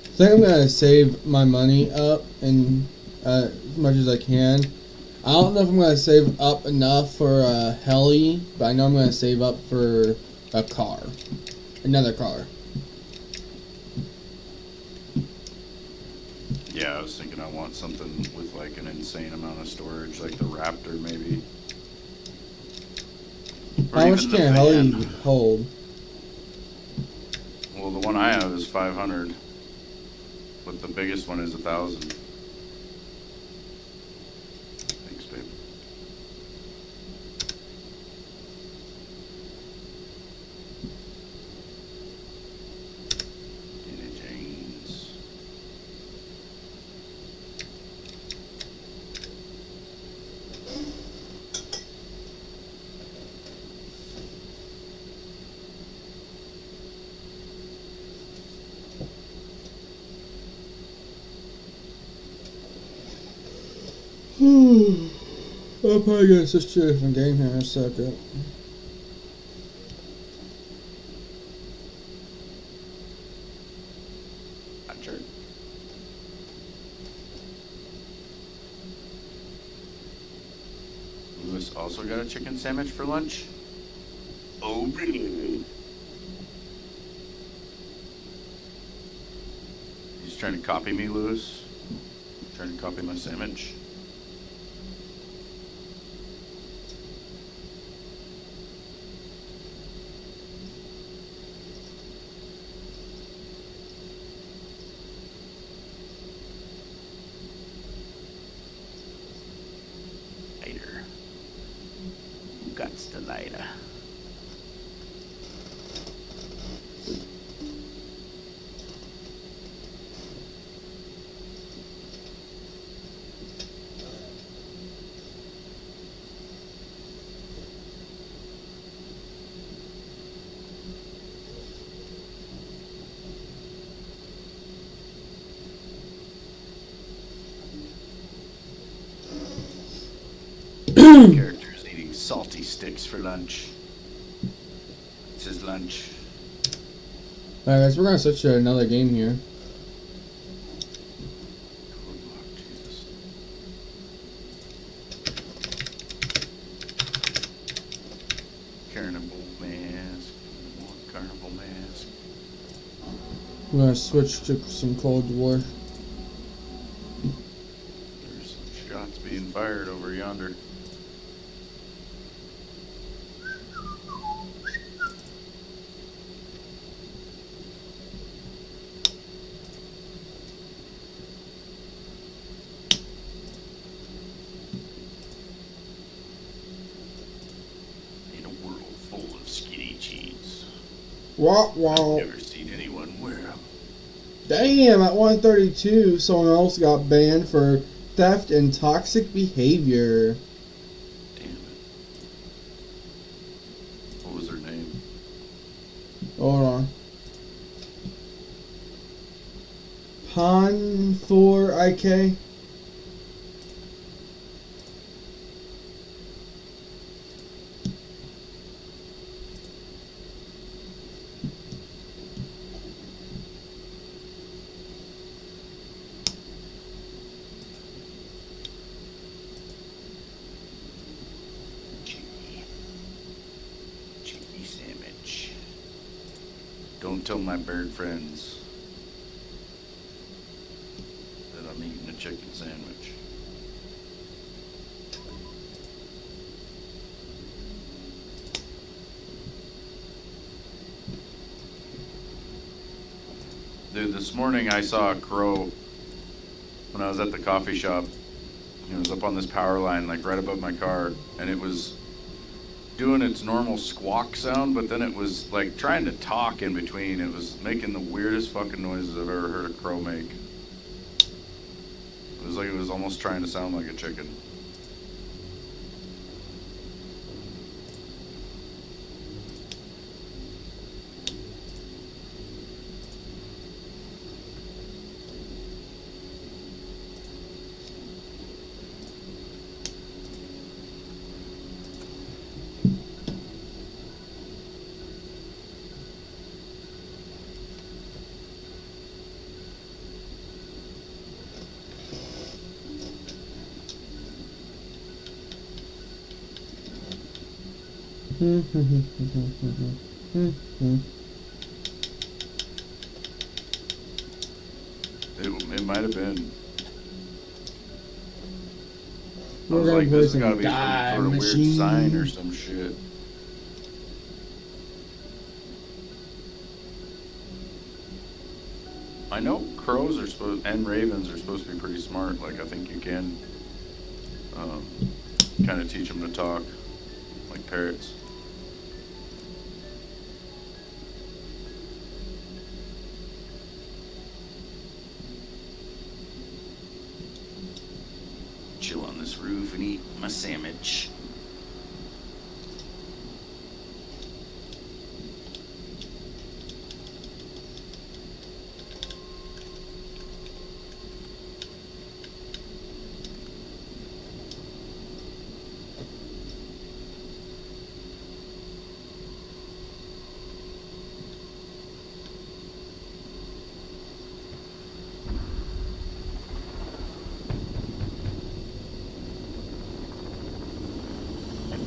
I think I'm gonna save my money up and as much as I can. I don't know if I'm gonna save up enough for a heli, but I know I'm gonna save up for a car, another car. Yeah, I was thinking I want something with like an insane amount of storage, like the Raptor maybe. Or How much even the can a heli van. hold? Well, the one I have is 500, but the biggest one is 1,000. Thanks, babe. Jenny James. I'll probably gonna switch to a different game here in a second. Not sure. Lewis also got a chicken sandwich for lunch. Oh, really? He's trying to copy me, Lewis. Trying to copy my sandwich. Later. Who got the lighter? Character is eating salty sticks for lunch. It's his lunch. Alright guys, we're gonna switch to another game here. Code lock, Jesus. Carnival mask. More carnival mask. We're gonna switch to some Cold War. There's some shots being fired over yonder. In a world full of skinny jeans, Wow, wow. never seen anyone wear them. Damn, at 132, someone else got banned for theft and toxic behavior. Damn it. What was her name? Hold on. Pon4IK. Chicky sandwich. Don't tell my bird friends that I'm eating a chicken sandwich. Dude, this morning I saw a crow when I was at the coffee shop. It was up on this power line, like right above my car, and it was doing its normal squawk sound, but then it was like trying to talk in between. It was making the weirdest fucking noises I've ever heard a crow make. It was like it was almost trying to sound like a chicken. It might have been. I We're was gonna like, play this has some got to be some die sort of weird machine. sign or some shit. I know crows are supposed and ravens are supposed to be pretty smart. Like I think you can kind of teach them to talk like parrots. Chill on this roof and eat my sandwich.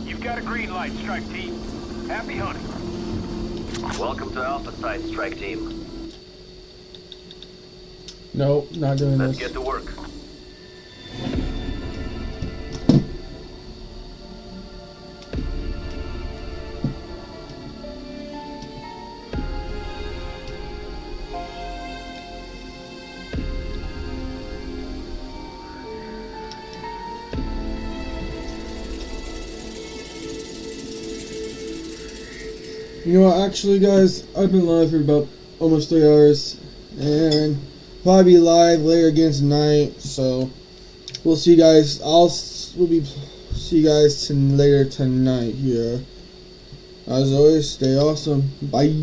You've got a green light, strike team. Happy hunting. Welcome to Alpha Site, Strike Team. Nope, not doing Let's this. get to work. You know what, actually guys, I've been live for about almost 3 hours, and probably be live later again tonight, so we'll see you guys, see you guys later tonight here. As always, stay awesome, bye.